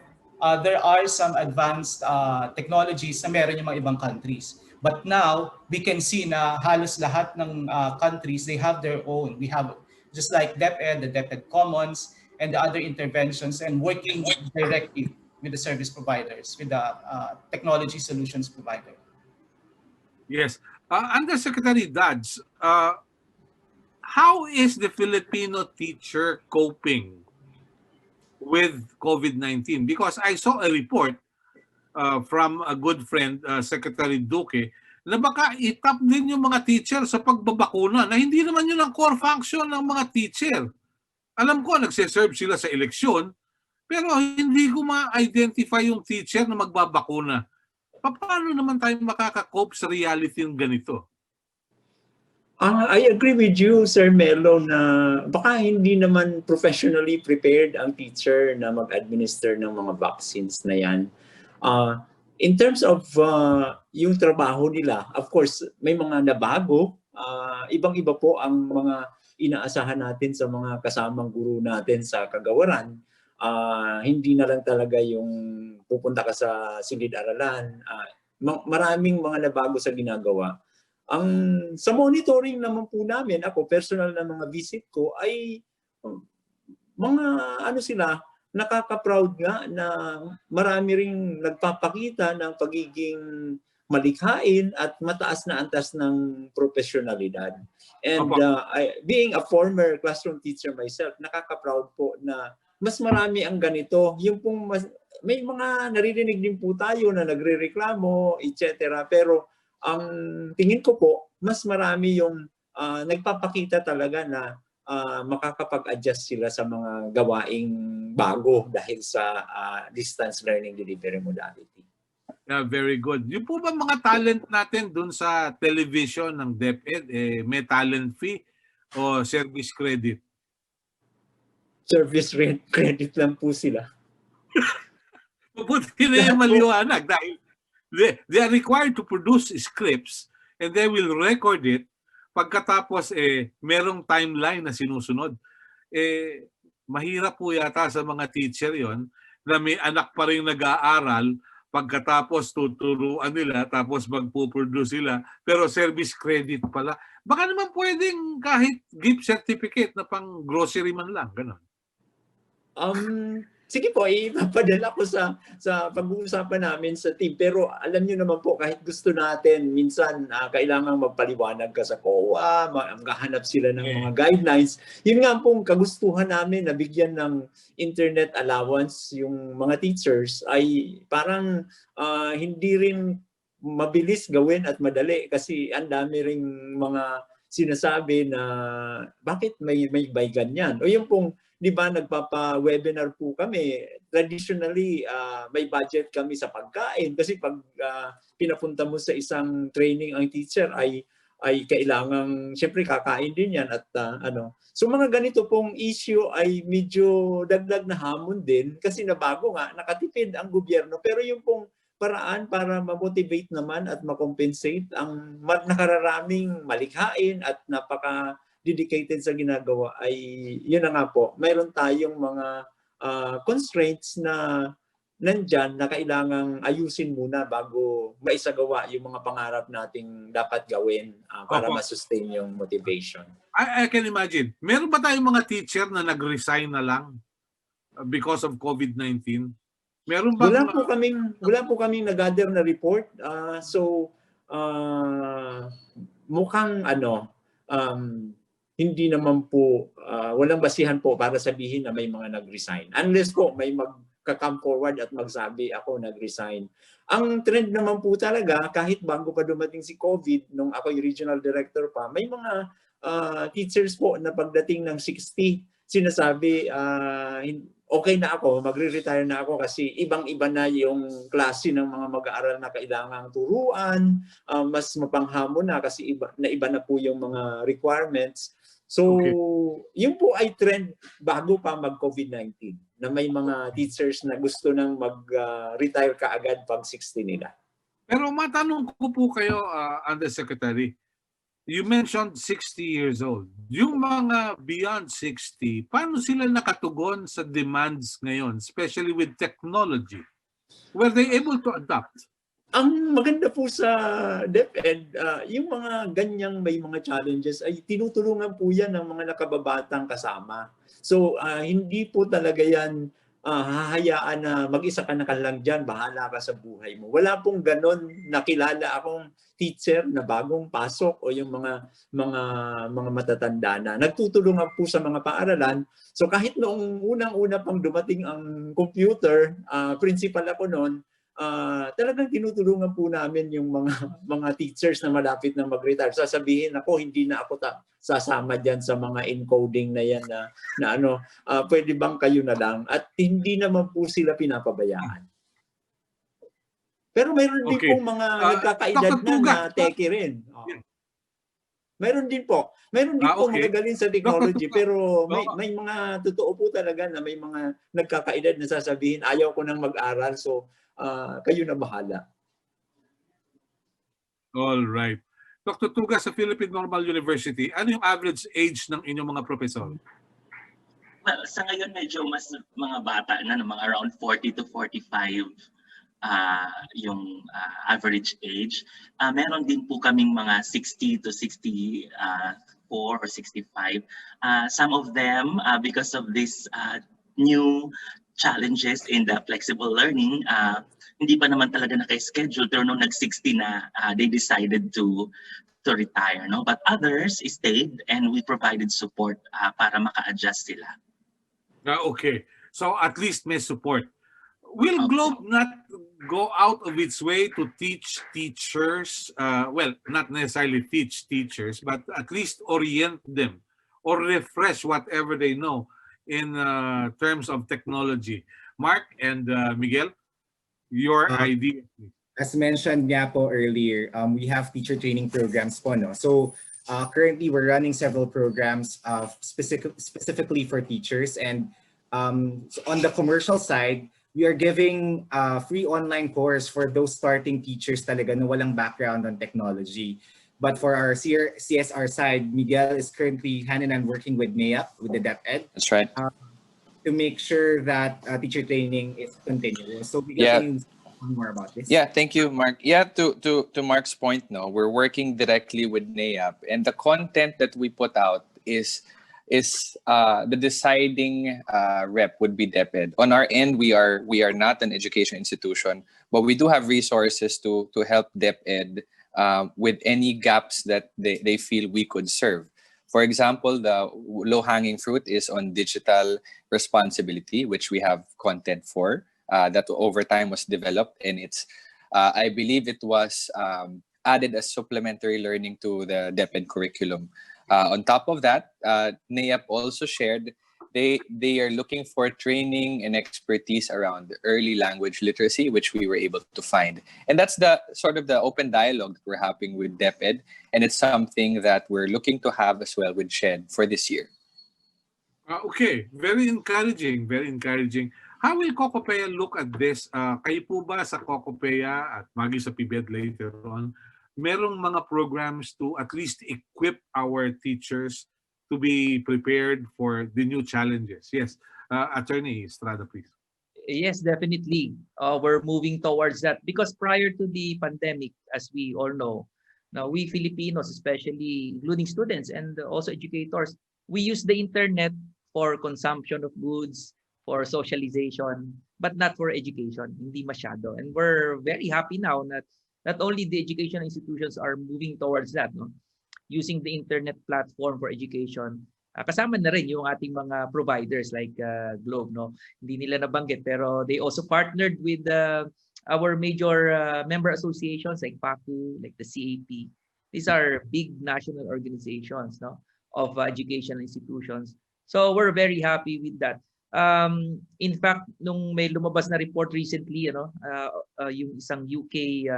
there are some advanced technologies na meron yung mga ibang countries. But now, we can see na halos lahat ng countries, they have their own. We have, just like DepEd, the DepEd Commons, and the other interventions, and working directly with the service providers, with the technology solutions provider. Yes. Undersecretary Dads, how is the Filipino teacher coping with COVID-19? Because I saw a report from a good friend, Secretary Duque, na baka itap din yung mga teacher sa pagbabakuna, na hindi naman yun ang core function ng mga teacher. Alam ko, nagsiserve sila sa eleksyon, pero hindi ko ma-identify yung teacher na magbabakuna. Paano naman tayo makaka-cope sa reality ng ganito? I agree with you, Sir Melo, na baka hindi naman professionally prepared ang teacher na mag-administer ng mga vaccines na yan. In terms of yung trabaho nila, of course, may mga nabago. Ibang-iba po ang mga inaasahan natin sa mga kasamang guro natin sa kagawaran. Hindi na lang talaga yung pupunta ka sa silid-aralan. Maraming mga nabago sa ginagawa. Sa monitoring naman po namin, ako personal na mga visit ko ay mga nakaka-proud nga na marami ring nagpapakita ng pagiging malikhain at mataas na antas ng profesionalidad. And being a former classroom teacher myself, nakaka-proud po na mas marami ang ganito. Yung pong may mga naririnig din po tayo na nagrereklamo, etc. Pero ang tingin ko po, mas marami yung nagpapakita talaga na makakapag-adjust sila sa mga gawaing bago dahil sa distance learning delivery modality. Yeah, very good. Yung po ba mga talent natin dun sa television ng DepEd, may talent fee o service credit? Service credit lang po sila. Mabuti na yung maliwanag dahil they are required to produce scripts and they will record it. Pagkatapos merong timeline na sinusunod. Mahirap po yata sa mga teacher yon na may anak pa rin nag-aaral, pagkatapos tuturuan nila, tapos magpuproduce sila, pero service credit pala. Baka naman pwedeng kahit gift certificate na pang grocery man lang, gano'n. sige po, ipapadala ko sa pag-uusapan namin sa team. Pero alam niyo naman po, kahit gusto natin, minsan kailangan magpaliwanag ka sa COA, maghahanap sila ng mga guidelines. Yun nga pong kagustuhan namin na bigyan ng internet allowance yung mga teachers ay parang hindi rin mabilis gawin at madali kasi ang dami ring mga sinasabi na bakit may ganyan. O yung pong, di ba, nagpapa-webinar po kami. Traditionally, may budget kami sa pagkain kasi pag pinapunta mo sa isang training ang teacher ay kailangang, syempre kakain din yan at ano. So mga ganito pong issue ay medyo dagdag na hamon din kasi nabago nga, nakatipid ang gobyerno. Pero yung pong paraan para ma-motivate naman at ma-compensate ang nakararaming malikhain at napaka-dedicated sa ginagawa ay yun na nga po. Mayroon tayong mga constraints na nandyan na kailangang ayusin muna bago maisagawa yung mga pangarap nating dapat gawin para ma-sustain yung motivation. I can imagine. Meron ba tayong mga teacher na nag-resign na lang because of COVID-19? Meron ba? Wala po kaming nag-gather na report. Mukhang hindi naman po, walang basihan po para sabihin na may mga nag-resign. Unless po may magka-come forward at magsabi ako nag-resign. Ang trend naman po talaga, kahit bago pa dumating si COVID, nung ako yung regional director pa, may mga teachers po na pagdating ng 60, sinasabi, okay na ako, magre-retire na ako kasi ibang-iba na yung klase ng mga mag-aaral na kailangang turuan, mas mapanghamon na kasi iba na po yung mga requirements. So, yun po ay trend bago pa mag-COVID-19 na may mga teachers na gusto nang mag-retire kaagad pag 60 nila. Pero matanong ko po kayo, Undersecretary, you mentioned 60 years old. Yung mga beyond 60, paano sila nakatugon sa demands ngayon, especially with technology? Were they able to adapt? Ang maganda po sa DepEd, yung mga ganyang may mga challenges ay tinutulungan po yan ng mga nakababatang kasama. So hindi po talaga yan hahayaan na mag-isa ka na lang dyan, bahala ka sa buhay mo. Wala pong ganon nakilala akong teacher na bagong pasok o yung mga matatanda na. Nagtutulungan po sa mga paaralan. So kahit noong unang-una pang dumating ang computer, principal ako noon, talagang tinutulungan po namin yung mga teachers na malapit na mag-retire. Sasabihin ako, hindi na ako sasama dyan sa mga encoding na yan na ano, pwede bang kayo na lang? At hindi naman po sila pinapabayaan. Pero mayroon din pong mga nagkakaedad na teki rin. Mayroon din po. Mayroon din po magagaling sa technology. Pero may mga totoo po talaga na may mga nagkakaedad na sasabihin, ayaw ko nang mag-aral. So, kayo na bahala. All right. Dr. Tuga, sa Philippine Normal University, ano yung average age ng inyong mga profesor? Well, sa ngayon medyo mas mga bata na, mga around 40 to 45 yung average age. Meron din po kaming mga 60 to 64 or 65. Some of them, because of this new challenges in the flexible learning, hindi pa naman talaga naka-schedule, pero nung nag-60 na, they decided to retire. No? But others stayed and we provided support para maka-adjust sila. Okay. So at least may support. Will Globe not go out of its way to teach teachers, well, not necessarily teach teachers, but at least orient them or refresh whatever they know in terms of technology? Mark and Miguel, your idea. As mentioned nga po earlier, we have teacher training programs po, no? So currently we're running several programs specifically for teachers, and so on the commercial side, we are giving free online course for those starting teachers talaga na walang background on technology. But for our CSR side, Miguel is currently hand-in-hand working with NAEP, with the DepEd. That's right. To make sure that teacher training is continuous. So Miguel, can you say more about this? Yeah, thank you, Mark. Yeah, to Mark's point, no, we're working directly with NAEP, and the content that we put out is is the deciding rep would be DepEd. On our end, we are not an education institution, but we do have resources to help DepEd with any gaps that they feel we could serve. For example, the low-hanging fruit is on digital responsibility, which we have content for that over time was developed, and it's I believe it was added as supplementary learning to the DepEd curriculum. On top of that, NAEP also shared they are looking for training and expertise around early language literacy, which we were able to find. And that's the sort of the open dialogue that we're having with DepEd, and it's something that we're looking to have as well with SHED for this year. Okay, very encouraging, very encouraging. How will COCOPEA look at this? Kayo po ba sa COCOPEA at maging sa PBED later on, merong mga programs to at least equip our teachers to be prepared for the new challenges? Yes, Attorney Estrada, please. Yes, definitely. We're moving towards that because prior to the pandemic, as we all know, now we Filipinos, especially including students and also educators, we use the internet for consumption of goods, for socialization, but not for education. Hindi masyado. And we're very happy now that not only the education institutions are moving towards that, no? Using the internet platform for education. Kasama na rin yung ating mga providers like Globe, no? Hindi nila nabanggit, pero they also partnered with our major member associations like PACU, like the CAP. These are big national organizations, no, of educational institutions. So we're very happy with that. In fact, nung may lumabas na report recently, yung isang UK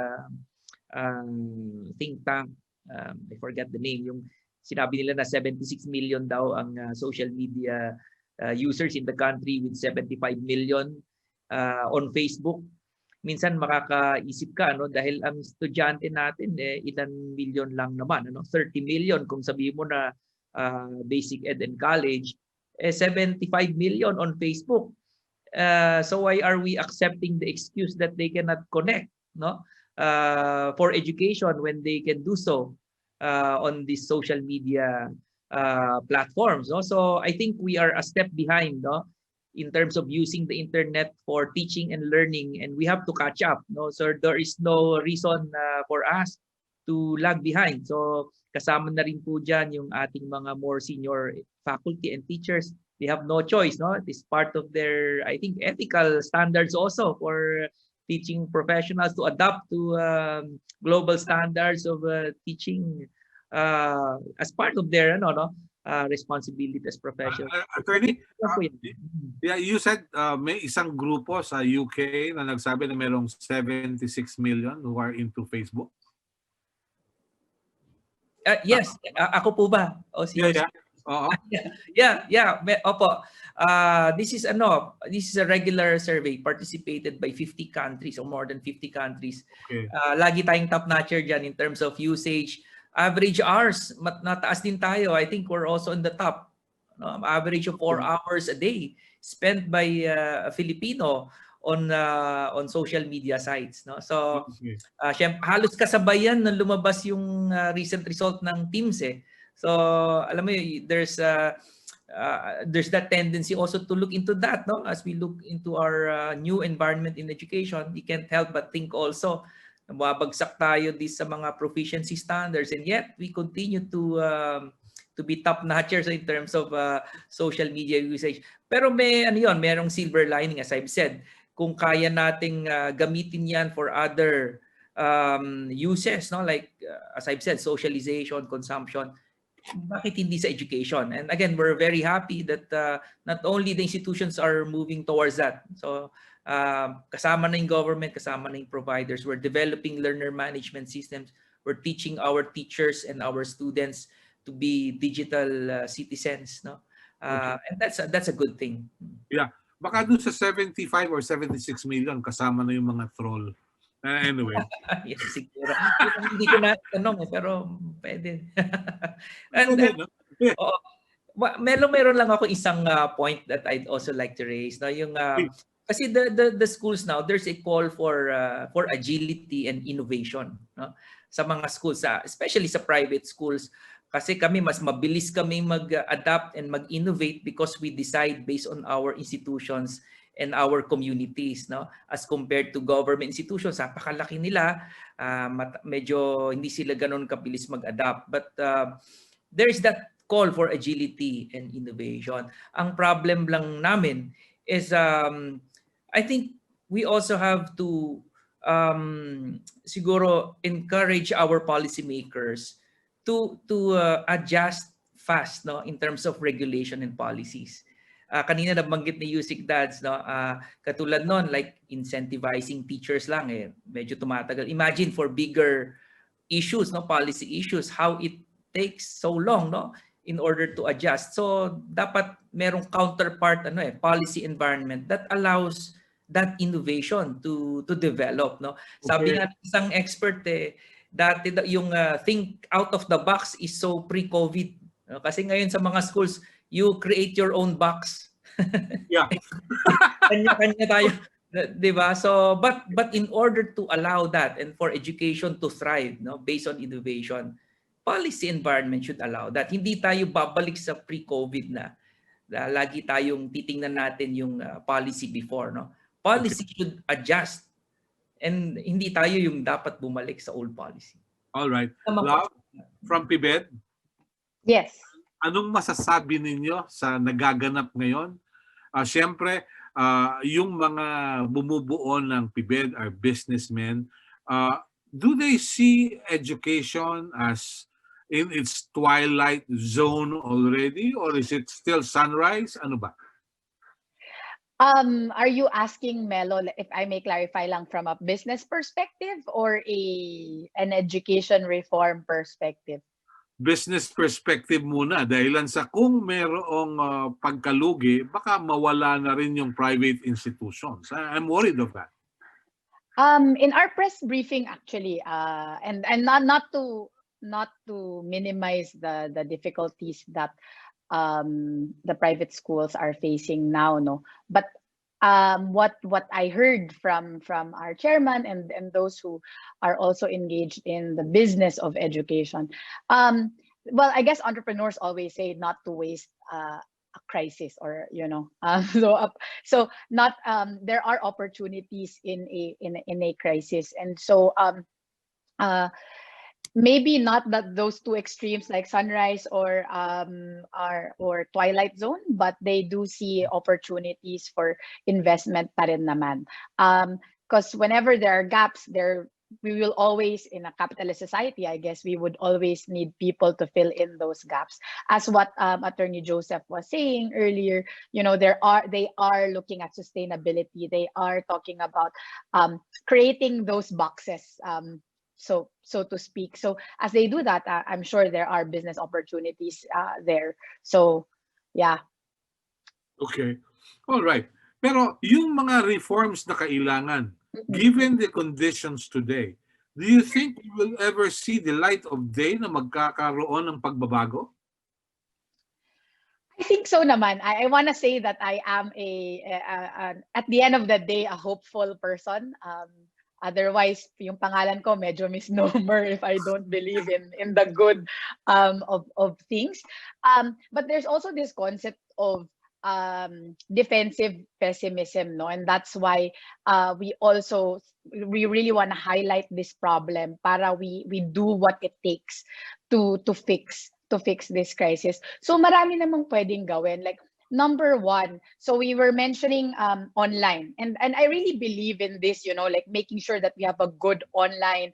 think tank, I forget the name, yung sinabi nila na 76 million daw ang social media users in the country with 75 million on Facebook. Minsan makakaisip ka, no, dahil ang estudyante natin ilan million lang naman, 30 million kung sabihin mo na basic ed and college, 75 million on Facebook. So why are we accepting the excuse that they cannot connect, no, for education when they can do so on these social media platforms, no? So I think we are a step behind, no, in terms of using the internet for teaching and learning, and we have to catch up, no? So there is no reason for us to lag behind. So kasama na rin po dyan yung ating mga more senior faculty and teachers. They have no choice, no? It is part of their, I think, ethical standards also for teaching professionals to adapt to global standards of teaching as part of their responsibility as professionals. Attorney, yeah, you said may isang grupo sa UK na nagsabi na merong 76 million who are into Facebook. Yes, ako po ba? O si yeah. Yeah. Opo. This is a regular survey participated by 50 countries or more than 50 countries. Okay. Lagi tayong top notcher dyan in terms of usage. Average hours, nataas din tayo. I think we're also in the top. Average of 4 hours a day spent by a Filipino on social media sites, no? So halos kasabayan na lumabas yung recent result ng Teams eh. So alam mo, there's that tendency also to look into that, no? As we look into our new environment in education, we can't help but think also na mababagsak tayo sa mga proficiency standards, and yet we continue to be top-notchers in terms of social media usage. Pero merong silver lining, as I've said. Kung kaya nating gamitin yan for other uses, no, like as I've said, socialization, consumption, bakit hindi sa education? And again, we're very happy that not only the institutions are moving towards that. So kasama na yung government, kasama na yung providers. We're developing learner management systems. We're teaching our teachers and our students to be digital citizens, no? And that's a good thing. Yeah. Baka doon sa 75 or 76 million kasama na yung mga troll. Anyway. Yes, siguro. Hindi ko na tanong pero pwede. And meron lang ako isang point that I'd also like to raise, no, yung kasi the schools now, there's a call for agility and innovation, no, sa mga schools, especially sa private schools. Kasi kami mas mabilis kami mag-adapt and mag-innovate because we decide based on our institutions and our communities, no, as compared to government institutions. Napakalaki nila, medyo hindi sila ganoon kabilis mag-adapt, but there is that call for agility and innovation. Ang problem lang namin is I think we also have to siguro encourage our policymakers to adjust fast, no, in terms of regulation and policies. Kanina nabanggit ni Yusik Dads, no, katulad nun, like incentivizing teachers lang, medyo tumatagal. Imagine for bigger issues, no, policy issues, how it takes so long, no, in order to adjust. So dapat merong counterpart, policy environment that allows that innovation to develop, no. Sabi nga ng isang expert, dati yung think out of the box is so pre-COVID. No? Kasi ngayon sa mga schools, you create your own box. Yeah. Kanya-kanya tayo, 'di ba? So but in order to allow that and for education to thrive, no, based on innovation, policy environment should allow that. Hindi tayo babalik sa pre-COVID na lagi tayong titingnan natin yung policy before, no. Policy should adjust and hindi tayo yung dapat bumalik sa old policy. All right. Love, from PIBED? Yes. Anong masasabi ninyo sa nagaganap ngayon? Siyempre, yung mga bumubuo ng PIBED are businessmen. Do they see education as in its twilight zone already, or is it still sunrise? Ano ba? Are you asking, Melo, if I may clarify lang, from a business perspective or an education reform perspective? Business perspective muna, dahilan sa kung mayroong pagkalugi, baka mawala na rin yung private institutions. I'm worried of that. In our press briefing, actually, and not to minimize the difficulties that the private schools are facing now, no, but what I heard from our chairman and those who are also engaged in the business of education, well, I guess entrepreneurs always say not to waste a crisis, or so not there are opportunities in a crisis, and so maybe not that those two extremes like sunrise or twilight zone, but they do see opportunities for investment pa rin naman. Because whenever there are gaps, we will always, in a capitalist society, I guess, we would always need people to fill in those gaps. As what Attorney Joseph was saying earlier, they are looking at sustainability. They are talking about creating those boxes. So to speak. So as they do that, I'm sure there are business opportunities there. So, yeah. Okay. All right. Pero yung mga reforms na kailangan, given the conditions today, do you think we will ever see the light of day na magkakaroon ng pagbabago? I think so naman. I want to say that I am at the end of the day, a hopeful person. Otherwise, yung pangalan ko medyo misnomer if I don't believe in the good of things. But there's also this concept of defensive pessimism, no, and that's why we really want to highlight this problem para we do what it takes to fix this crisis. So marami namang pwedeng gawin, like number one, so we were mentioning online, and I really believe in this, like making sure that we have a good online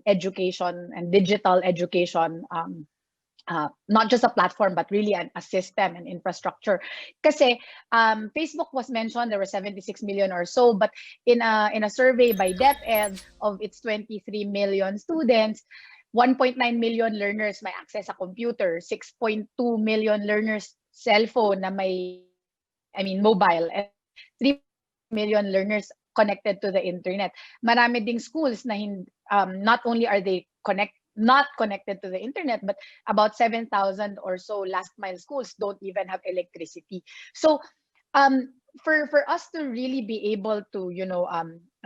education and digital education, not just a platform, but really a system and infrastructure. Kasi Facebook was mentioned, there were 76 million or so, but in a survey by DepEd of its 23 million students, 1.9 million learners may access sa computer, 6.2 million learners cellphone na mobile, and 3 million learners connected to the internet. Marami ding schools na not only are they not connected to the internet, but about 7,000 or so last mile schools don't even have electricity. So for us to really be able to,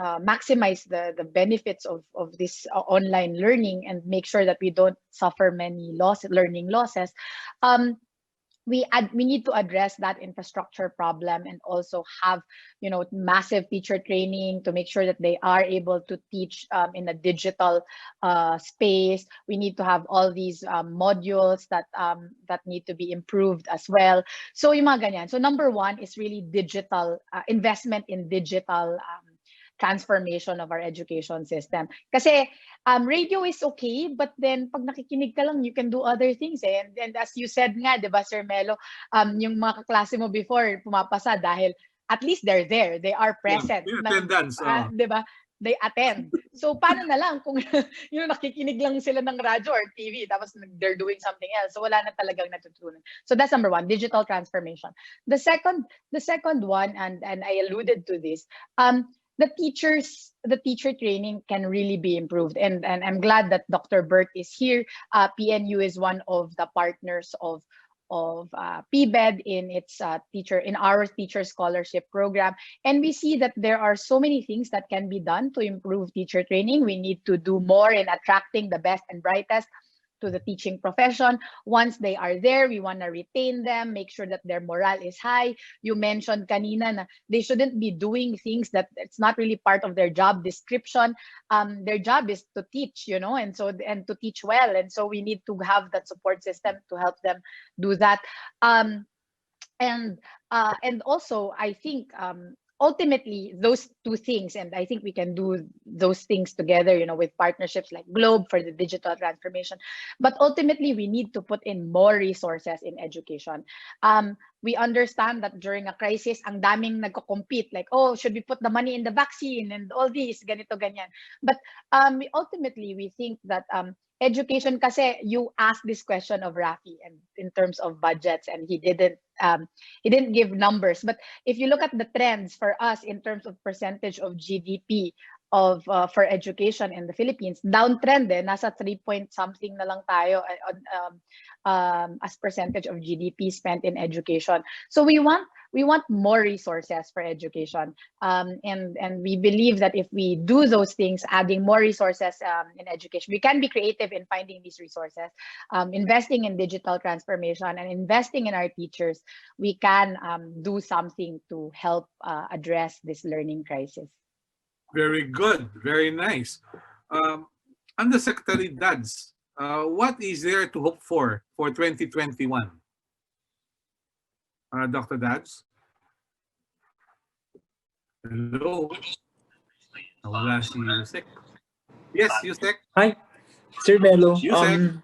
maximize the benefits of this online learning and make sure that we don't suffer many learning losses, we need to address that infrastructure problem and also have, massive teacher training to make sure that they are able to teach in a digital space. We need to have all these modules that need to be improved as well. So yung mga ganyan. So number one is really digital investment in digital transformation of our education system. Kasi radio is okay, but then pag nakikinig ka lang, you can do other things. Eh. And as you said nga, di ba, Sir Melo, yung mga kaklase mo before, pumapasa dahil at least they're there. They are present. Yeah, attendance. Di ba? They attend. So paano na lang kung nakikinig lang sila ng radyo or TV tapos they're doing something else. So wala na talagang natutunan. So that's number one, digital transformation. The second one, and I alluded to this, the teacher training can really be improved, and I'm glad that Dr. Bert is here. PNU is one of the partners of PBED in our teacher scholarship program, and we see that there are so many things that can be done to improve teacher training. We need to do more in attracting the best and brightest to the teaching profession. Once they are there, we want to retain them, make sure that their morale is high. You mentioned kanina na they shouldn't be doing things that it's not really part of their job description. Their job is to teach, and to teach well. And so we need to have that support system to help them do that. And also, I think ultimately, those two things, and I think we can do those things together, with partnerships like Globe for the digital transformation. But ultimately, we need to put in more resources in education. We understand that during a crisis, ang daming nagko-compete, like, oh, should we put the money in the vaccine and all these, ganito, ganyan. But ultimately, we think that education, kasi you asked this question of Rafi and in terms of budgets, and he didn't give numbers. But if you look at the trends for us in terms of percentage of GDP for education in the Philippines, downtrend nasa 3 point something na lang tayo as percentage of GDP spent in education. So we want more resources for education, and we believe that if we do those things, adding more resources in education, we can be creative in finding these resources, investing in digital transformation and investing in our teachers. We can do something to help address this learning crisis. Very good. Very nice. Undersecretary Dads, what is there to hope for 2021? Dr. Dads? Hello? Wala si Yusek. Yes, Yusek. Hi, Sir Melo. Yusek.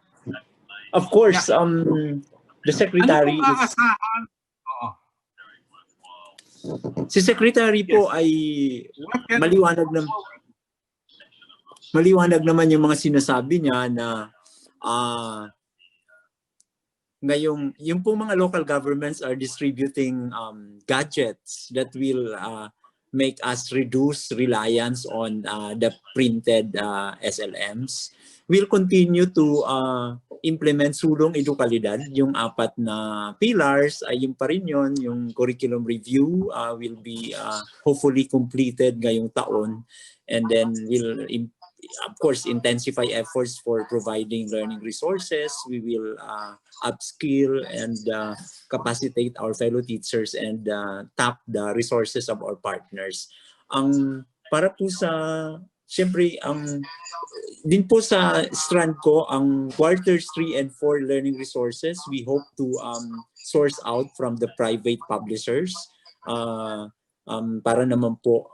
Of course, the secretary ano pong aasahan? Si secretary po ay maliwanag naman yung mga sinasabi niya na ngayong yung po mga local governments are distributing gadgets that will make us reduce reliance on the printed SLMs. We'll continue to implement sulong edukalidad. Yung 4 na pillars ay yung pa rin yun. Yung curriculum review will be hopefully completed ngayong taon. And then we'll, of course, intensify efforts for providing learning resources. We will upskill and capacitate our fellow teachers and tap the resources of our partners. Para po sa, siyempre, din po sa strand ko, ang quarters 3 and 4 learning resources, we hope to source out from the private publishers para naman po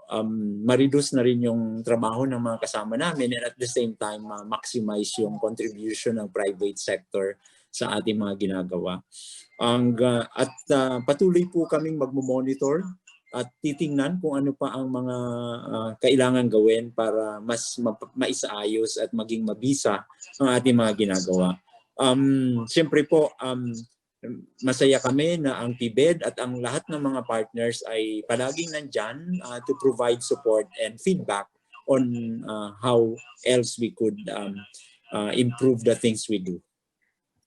ma-reduce na rin yung trabaho ng mga kasama namin, and at the same time maximize yung contribution ng private sector sa ating mga ginagawa. Patuloy po kaming magmo-monitor at titingnan kung ano pa ang mga kailangan gawin para mas maisaayos at maging mabisa ang ating mga ginagawa. Siyempre po, masaya kami na ang PBED at ang lahat ng mga partners ay palaging nandyan to provide support and feedback on how else we could improve the things we do.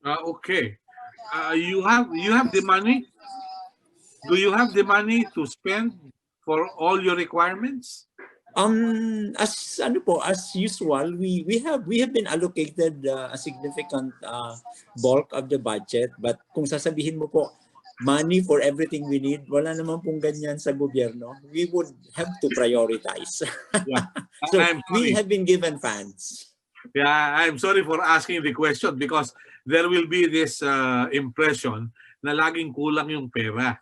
Okay. You have the money? Do you have the money to spend for all your requirements? As usual, we have been allocated a significant bulk of the budget, but kung sasabihin mo po money for everything we need, wala naman pong ganyan sa gobyerno. We would have to prioritize. Yeah. So I'm we sorry. have been given funds. Yeah, I'm sorry for asking the question because there will be this impression na laging kulang yung pera.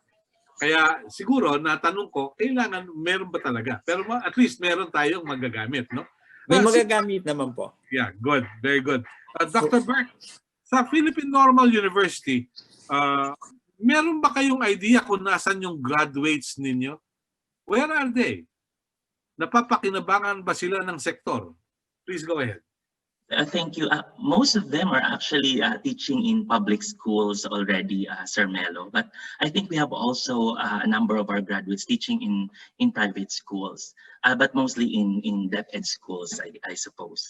Kaya siguro natanong ko, kailangan meron ba talaga? Pero at least meron tayong magagamit, no? May magagamit naman po. Yeah, good. Very good. Dr. Burke, sa Philippine Normal University, meron ba kayong idea kung nasan yung graduates ninyo? Where are they? Napapakinabangan ba sila ng sektor? Please go ahead. Thank you. Most of them are actually teaching in public schools already, Sir Melo. But I think we have also a number of our graduates teaching in private schools, but mostly in DepEd schools, I suppose.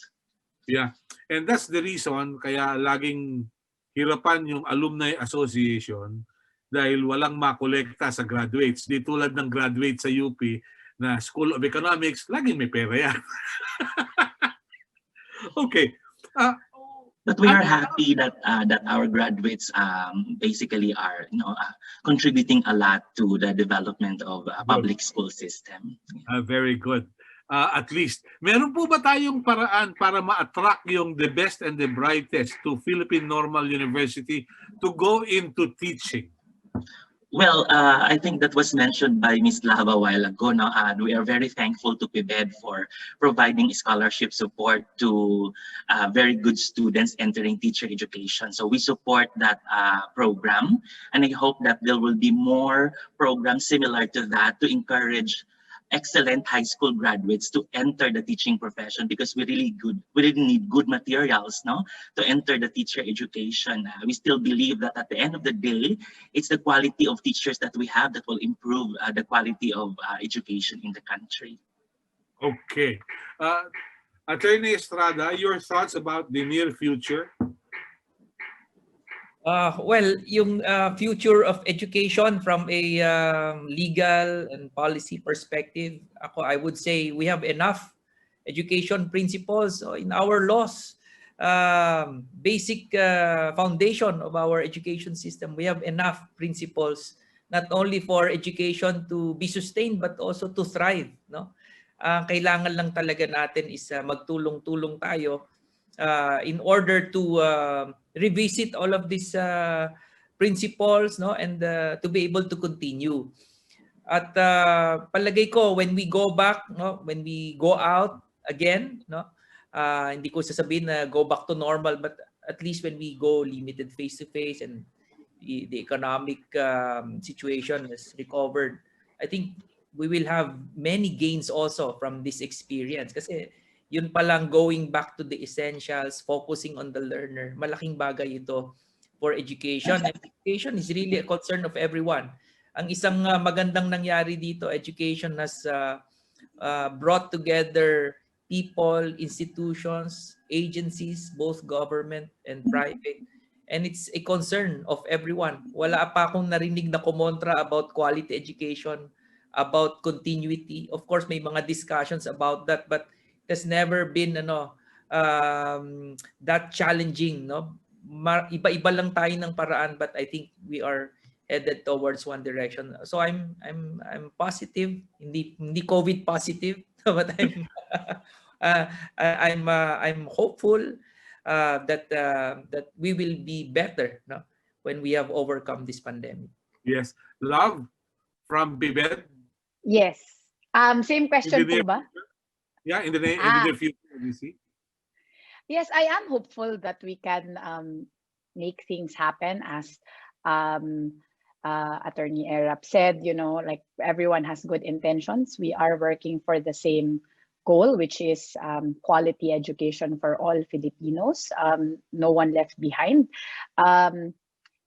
Yeah, and that's the reason kaya laging hirapan yung Alumni Association dahil walang makolekta sa graduates. Di tulad ng graduates sa UP na School of Economics, laging may pera yan. Okay. But we are happy that that our graduates basically are contributing a lot to the development of public school system. Very good. At least, meron po ba tayong paraan para ma-attract yung the best and the brightest to Philippine Normal University to go into teaching? Well, I think that was mentioned by Ms. Lava a while ago. Now, we are very thankful to PPI for providing scholarship support to very good students entering teacher education. So we support that program, and I hope that there will be more programs similar to that to encourage excellent high school graduates to enter the teaching profession, because we really need good materials to enter the teacher education. We still believe that at the end of the day, it's the quality of teachers that we have that will improve the quality of education in the country. Okay. Attorney Estrada, your thoughts about the near future? Well, yung future of education from a legal and policy perspective, I would say we have enough education principles in our laws. Basic foundation of our education system, we have enough principles not only for education to be sustained but also to thrive. Kailangan lang talaga natin is magtulong-tulong tayo in order to revisit all of these principles, and to be able to continue. At palagay ko, when we go back, when we go out again, hindi ko sasabihin na go back to normal, but at least when we go limited face-to-face and the economic situation is recovered, I think we will have many gains also from this experience. Kasi yun palang going back to the essentials, focusing on the learner, malaking bagay ito for education. Education is really a concern of everyone. Ang isang magandang nangyari dito, education has brought together people, institutions, agencies, both government and private. And it's a concern of everyone. Wala pa akong narinig na kumontra about quality education, about continuity. Of course, may mga discussions about that, but it has never been that challenging. Iba-iba lang tayo ng paraan, but I think we are headed towards one direction. So I'm positive, hindi COVID positive, but I'm hopeful that we will be better when we have overcome this pandemic. Yes. Love from PPI? Yes. Same question po ba? Yeah, in the near future, you see? Yes, I am hopeful that we can make things happen, as Attorney Erap said, like everyone has good intentions. We are working for the same goal, which is quality education for all Filipinos, no one left behind.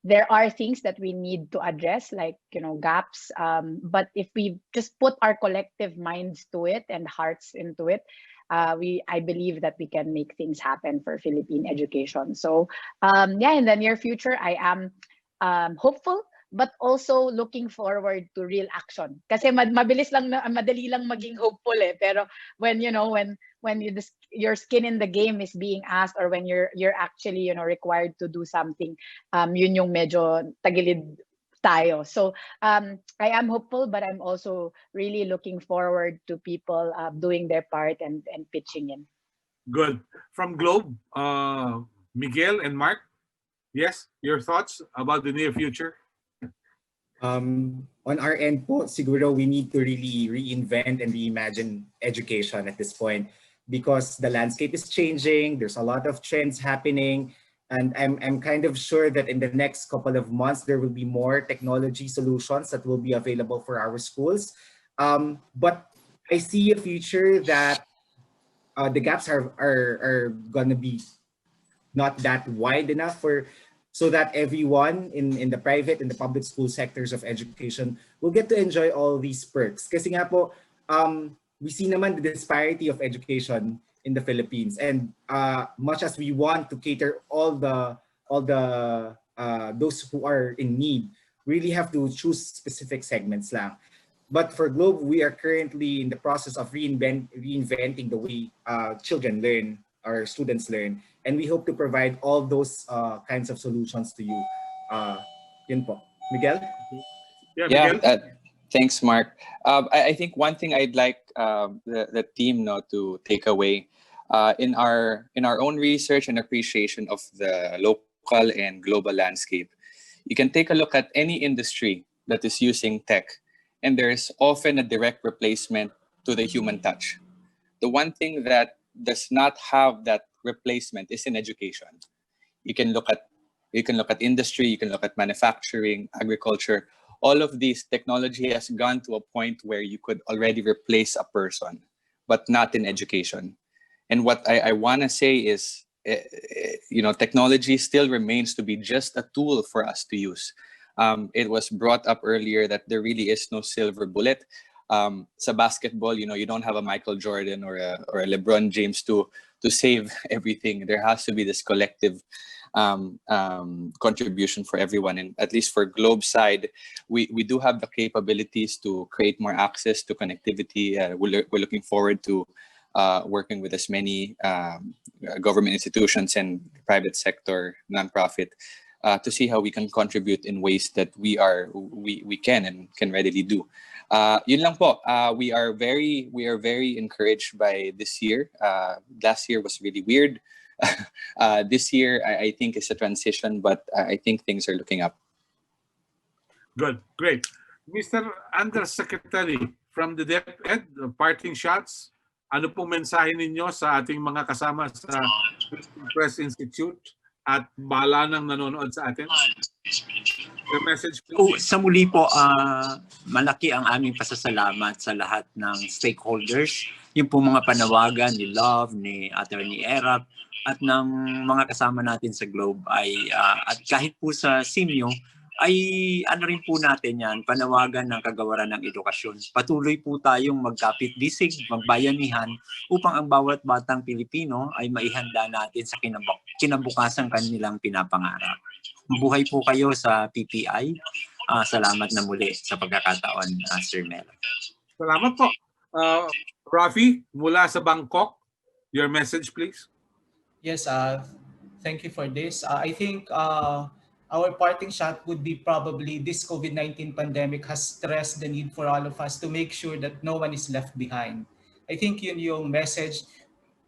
There are things that we need to address, like gaps, but if we just put our collective minds to it and hearts into it, I believe that we can make things happen for Philippine education. So in the near future, I am hopeful but also looking forward to real action. Kasi madali lang maging hopeful eh. Pero when your skin in the game is being asked, or when you're actually required to do something, yun yung medyo tagilid tayo. So I am hopeful, but I'm also really looking forward to people doing their part and pitching in. Good. From Globe, Miguel and Mark, yes, your thoughts about the near future? On our end po, siguro we need to really reinvent and reimagine education at this point, because the landscape is changing. There's a lot of trends happening, and I'm kind of sure that in the next couple of months there will be more technology solutions that will be available for our schools. But I see a future that the gaps are gonna be not that wide enough so that everyone in the private and the public school sectors of education will get to enjoy all these perks. Kasi nga po, we see naman the disparity of education in the Philippines, and much as we want to cater all the those who are in need, really have to choose specific segments lang. But for Globe, we are currently in the process of reinventing the way children learn, our students learn, and we hope to provide all those kinds of solutions to you. Yun po. Miguel? Yeah, Miguel? Thanks, Mark. I think one thing I'd like the team to take away in our own research and appreciation of the local and global landscape, you can take a look at any industry that is using tech, and there's often a direct replacement to the human touch. The one thing that does not have that replacement is in education. You can look at industry, you can look at manufacturing, agriculture. All of these technology has gone to a point where you could already replace a person, but not in education. And what I want to say is, technology still remains to be just a tool for us to use. It was brought up earlier that there really is no silver bullet. Sa basketball, you don't have a Michael Jordan or a LeBron James to save everything. There has to be this collective contribution for everyone. And at least for Globe side, we do have the capabilities to create more access to connectivity. We're looking forward to working with as many government institutions and private sector, nonprofit, to see how we can contribute in ways that we can and can readily do. Yun lang po. We are very encouraged by this year. Last year was really weird. This year, I think is a transition, but I think things are looking up. Good, great. Mr. Undersecretary, from the DepEd, parting shots, ano pong mensahe ninyo sa ating mga kasama sa Philippine Press Institute at bala nang nanonood sa atin? Your message, please. Sa muli po, malaki ang aming pasasalamat sa lahat ng stakeholders. Yung po mga panawagan ni Love, ni Attorney Erap, at ng mga kasama natin sa Globe ay, at kahit po sa Simyo, ay ano rin po natin yan, panawagan ng kagawaran ng edukasyon. Patuloy po tayong magkapit-bisig, magbayanihan upang ang bawat batang Pilipino ay maihanda natin sa kinabukasang kanilang pinapangarap. Mabuhay po kayo sa PPI. Salamat na muli sa pagkakataon, Sir Melo. Salamat po. Rafi, mula sa Bangkok, your message please. Yes, thank you for this. I think our parting shot would be probably this COVID-19 pandemic has stressed the need for all of us to make sure that no one is left behind. I think yun yung message,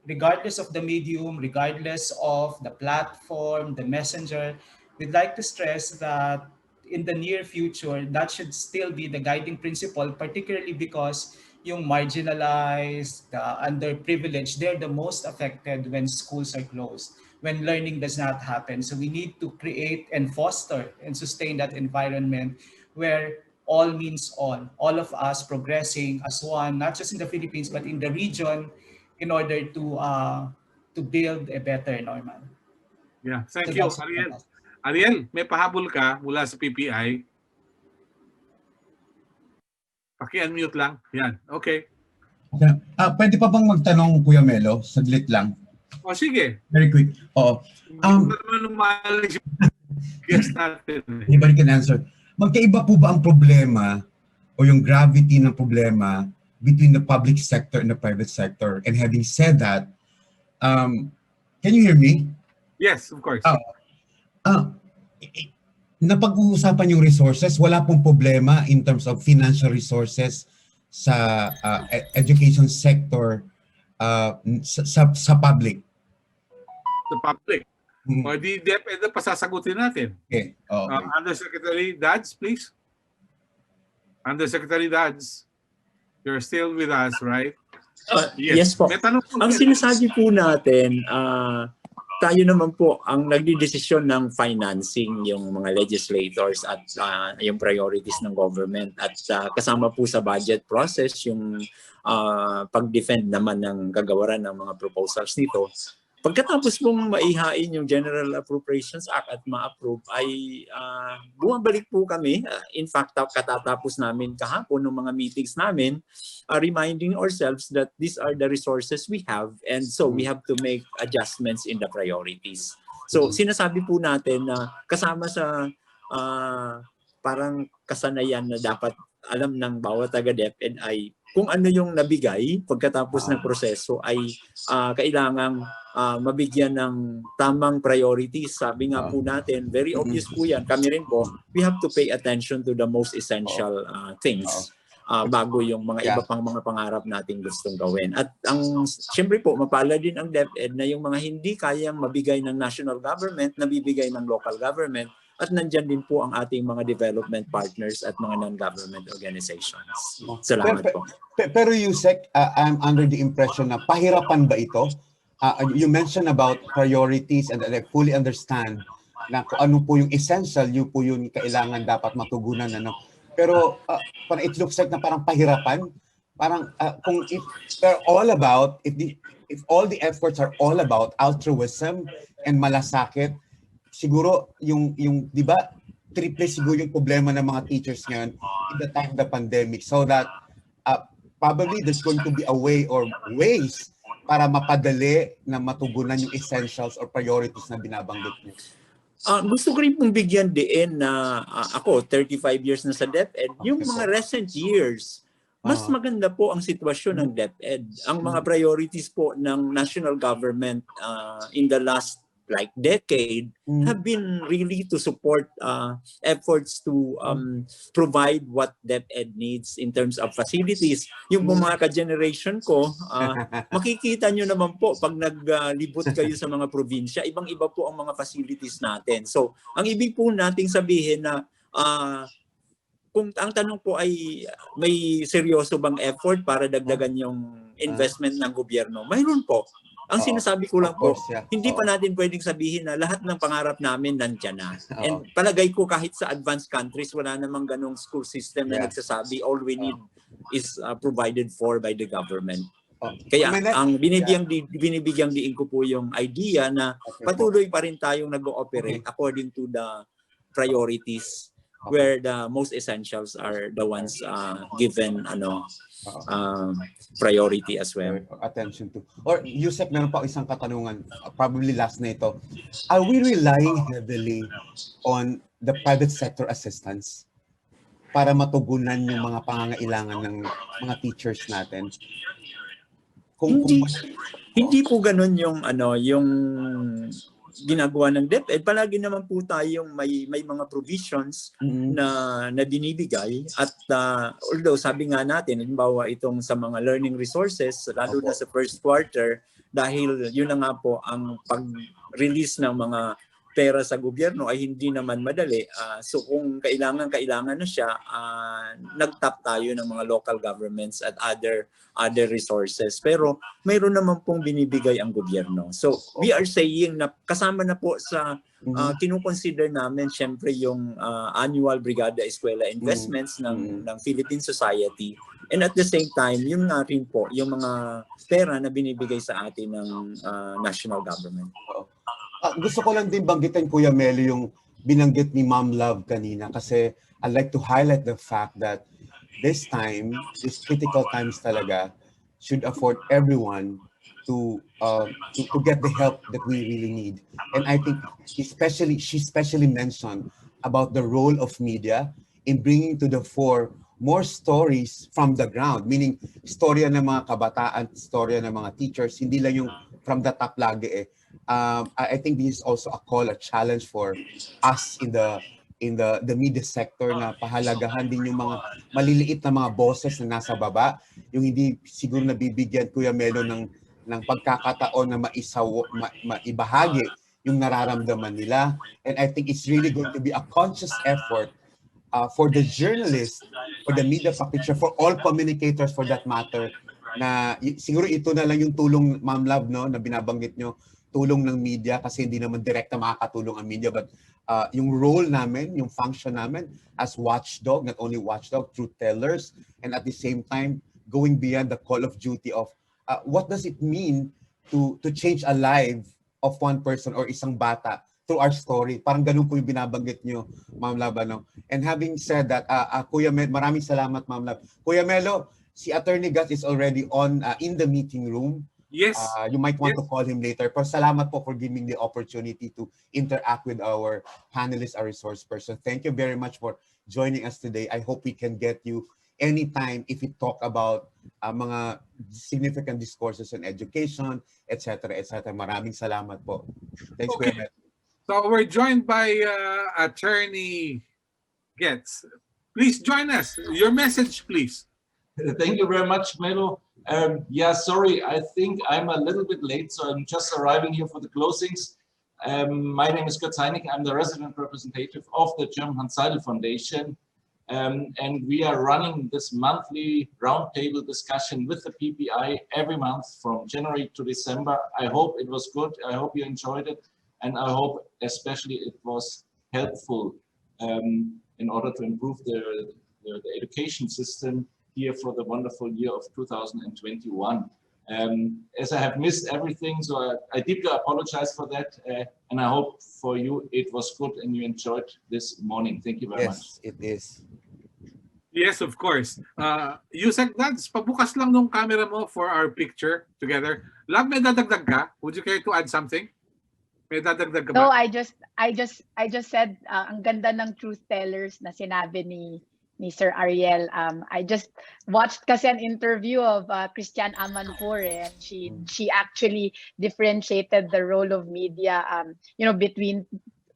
regardless of the medium, regardless of the platform, the messenger, we'd like to stress that in the near future, that should still be the guiding principle, particularly because yung marginalized, the underprivileged, they're the most affected when schools are closed, when learning does not happen. So we need to create and foster and sustain that environment where all means all of us progressing as one, not just in the Philippines, but in the region in order to build a better normal. Yeah, thank you, Ariel. Ariel, may pahabol ka mula sa PPI. Paki-unmute lang. Yan, okay. Pwede pa bang magtanong, Kuya Melo? Saglit lang. O sige. Very quick. Oo. Yes natin. Anybody can answer. magkaiba po ba ang problema o yung gravity ng problema between the public sector and the private sector? And having said that, can you hear me? Yes, of course. Napag-uusapan yung resources, wala pong problema in terms of financial resources sa education sector sa public. The public. O di DepEd na pasasagutin natin. Okay. Okay. Undersecretary Dads, please. Undersecretary Dads, you're still with us, right? Yes po. May tanong po. Ang sinasabi po natin, tayo naman po ang nagdidesisyon ng financing, yung mga legislators at yung priorities ng government. At kasama po sa budget process yung pag-defend naman ng kagawaran ng mga proposals nito. Pagkatapos pong maihain yung General Appropriations Act at ma-approve ay bumabalik po kami. In fact, katatapos namin kahapon ng mga meetings namin, reminding ourselves that these are the resources we have and so we have to make adjustments in the priorities. So sinasabi po natin na kasama sa parang kasanayan na dapat alam ng bawat taga-DepEd ay kung ano yung nabigay pagkatapos ng proseso ay kailangang mabigyan ng tamang priorities. Sabi nga po natin, very obvious po yan. Kami rin po, we have to pay attention to the most essential things bago yung mga iba pang mga pangarap nating gustong gawin. At siyempre po, mapala din ang DepEd na yung mga hindi kayang mabigay ng national government, nabibigay ng local government. At nandyan din po ang ating mga development partners at mga non-government organizations. Salamat po. Pero Yusek, I'm under the impression na pahirapan ba ito? You mentioned about priorities and I fully understand na kung ano po yung essential, yun po yung kailangan dapat matugunan. Pero parang it looks like na parang pahirapan. Parang kung if they're all about, if all the efforts are all about altruism and malasakit, siguro yung di ba triple siguro yung problema ng mga teachers ngayon in the time of the pandemic, so that probably there's going to be a way or ways para mapadali na matugunan yung essentials or priorities na binabanggit niyo. Gusto ko rin pong bigyan din na ako 35 years na sa DepEd, yung mga recent years mas maganda po ang sitwasyon ng DepEd. Ang mga priorities po ng national government in the last decade have been really to support efforts to provide what DepEd needs in terms of facilities. Yung mga ka-generation ko, makikita nyo naman po pag naglibot kayo sa mga probinsya, ibang-iba po ang mga facilities natin. So, ang ibig po nating sabihin na kung ang tanong po ay may seryoso bang effort para dagdagan yung investment ng gobyerno, mayroon po. Ang sinasabi ko lang po, hindi pa natin pwedeng sabihin na lahat ng pangarap namin nandiyan na. And palagay ko kahit sa advanced countries, wala namang ganong school system na nagsasabi all we need is provided for by the government. Kaya ang binibigyang diin ko po yung idea na patuloy pa rin tayong nag-ooperate according to the priorities where the most essentials are the ones given priority as well. Attention to. Or Yusek, meron pa isang katanungan, probably last na ito. Are we relying heavily on the private sector assistance para matugunan yung mga pangangailangan ng mga teachers natin? Hindi po ganun yung yung ginagawa ng DepEd. Palagi naman po tayong may mga provisions na binibigay at although sabi nga natin, halimbawa itong sa mga learning resources, lalo na sa first quarter, dahil yun na nga po ang pag-release ng mga pera sa gobyerno ay hindi naman madali. So kung kailangan na siya, nag-tap tayo ng mga local governments at other resources. Pero mayroon naman pong binibigay ang gobyerno. So we are saying na kasama na po sa kinukonsider namin syempre yung annual Brigada Eskwela investments ng Philippine Society. And at the same time, yun nga rin po yung mga pera na binibigay sa atin ng national government. Gusto ko lang din banggitin, Kuya Melo, yung binanggit ni Ma'am Love kanina kasi I'd like to highlight the fact that this time, these critical times talaga, should afford everyone to get the help that we really need. And I think she especially mentioned about the role of media in bringing to the fore more stories from the ground, meaning storya ng mga kabataan, storya ng mga teachers, hindi lang yung from the top lagi eh. I think this is also a call, a challenge for us in the media sector na pahalagahan din yung mga maliliit na mga boses na nasa baba, yung hindi siguro nabibigyan Kuya Melo ng pagkakataon na maibahagi yung nararamdaman nila. And I think it's really going to be a conscious effort for the journalists, for the media practitioner, for all communicators for that matter, na siguro ito na lang yung tulong, Ma'am Love, no, na binabanggit nyo, tulong ng media kasi hindi naman direkta makakatulong ang media, but yung role namin, yung function namin as watchdog, not only watchdog, truth tellers, and at the same time, going beyond the call of duty of what does it mean to change a life of one person or isang bata through our story. Parang ganun po yung binabanggit nyo, Ma'am Love. Ano? And having said that, Kuya Melo, maraming salamat, Ma'am Love. Kuya Melo, si Attorney Gus is already on in the meeting room. Yes. You might want to call him later. Pero salamat po for giving the opportunity to interact with our panelists, our resource person. Thank you very much for joining us today. I hope we can get you anytime if we talk about mga significant discourses on education, etc., etc. Maraming salamat po. Thanks, Okay. Kuya Melo. So we're joined by Attorney Getz. Please join us. Your message, please. Thank you very much, Melo. Yeah, sorry, I think I'm a little bit late, so I'm just arriving here for the closings. My name is Götz Heinig. I'm the resident representative of the German Seidel Foundation. And we are running this monthly roundtable discussion with the PPI every month from January to December. I hope it was good. I hope you enjoyed it. And I hope especially it was helpful in order to improve the education system here for the wonderful year of 2021. As I have missed everything, so I deeply apologize for that. And I hope for you it was good and you enjoyed this morning. Thank you very much. Yes, it is. Yes, of course. Yusek Dads, pabukas lang nung camera mo for our picture together. Love, may dadagdag ka? Would you care to add something? May dadagdag ka ba? No, I just said ang ganda ng truth tellers na sinabi ni Sir Ariel. I just watched kasi an interview of Christian Amanpour, and she actually differentiated the role of media between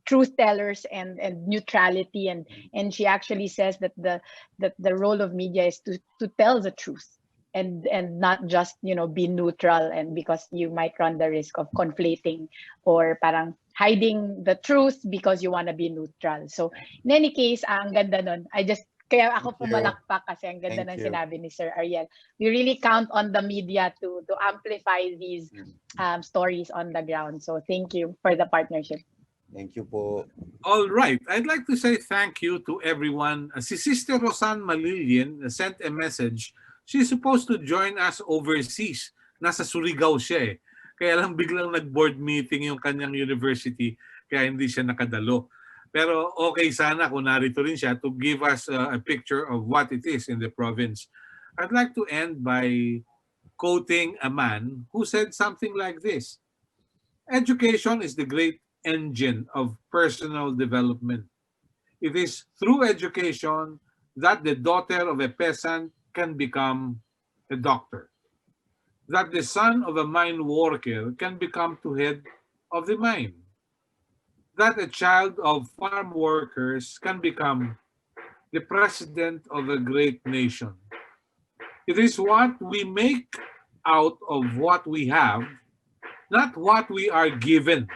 truth tellers and neutrality, and she actually says that the role of media is to tell the truth and not just be neutral, and because you might run the risk of conflating or parang hiding the truth because you want to be neutral. So in any case, ang ganda nun. Kaya ako pumalakpak kasi ang ganda ng sinabi ni Sir Ariel. We really count on the media to amplify these stories on the ground. So thank you for the partnership. Thank you po. All right. I'd like to say thank you to everyone. Si Sister Rosan Malilien sent a message. She's supposed to join us overseas. Nasa Surigao siya eh. Kaya lang biglang nag-board meeting yung kanyang university, kaya hindi siya nakadalo. Pero okay sana kung narito rin siya to give us a picture of what it is in the province. I'd like to end by quoting a man who said something like this. Education is the great engine of personal development. It is through education that the daughter of a peasant can become a doctor, that the son of a mine worker can become to head of the mine, that a child of farm workers can become the president of a great nation. It is what we make out of what we have, not what we are given,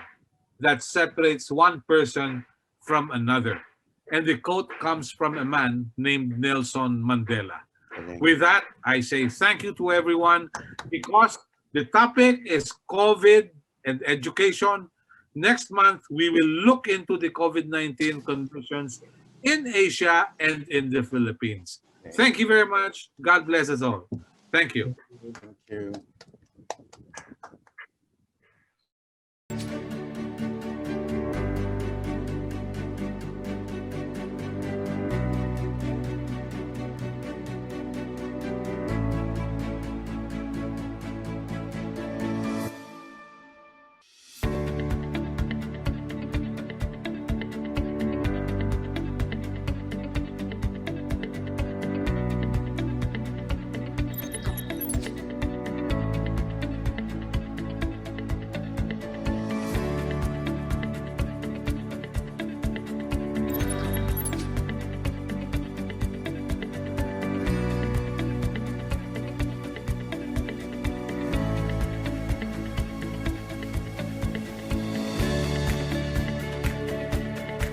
that separates one person from another. And the quote comes from a man named Nelson Mandela. With that, I say thank you to everyone, because the topic is COVID and education. Next month, we will look into the COVID-19 conditions in Asia and in the Philippines. Thank you very much. God bless us all. Thank you. Thank you.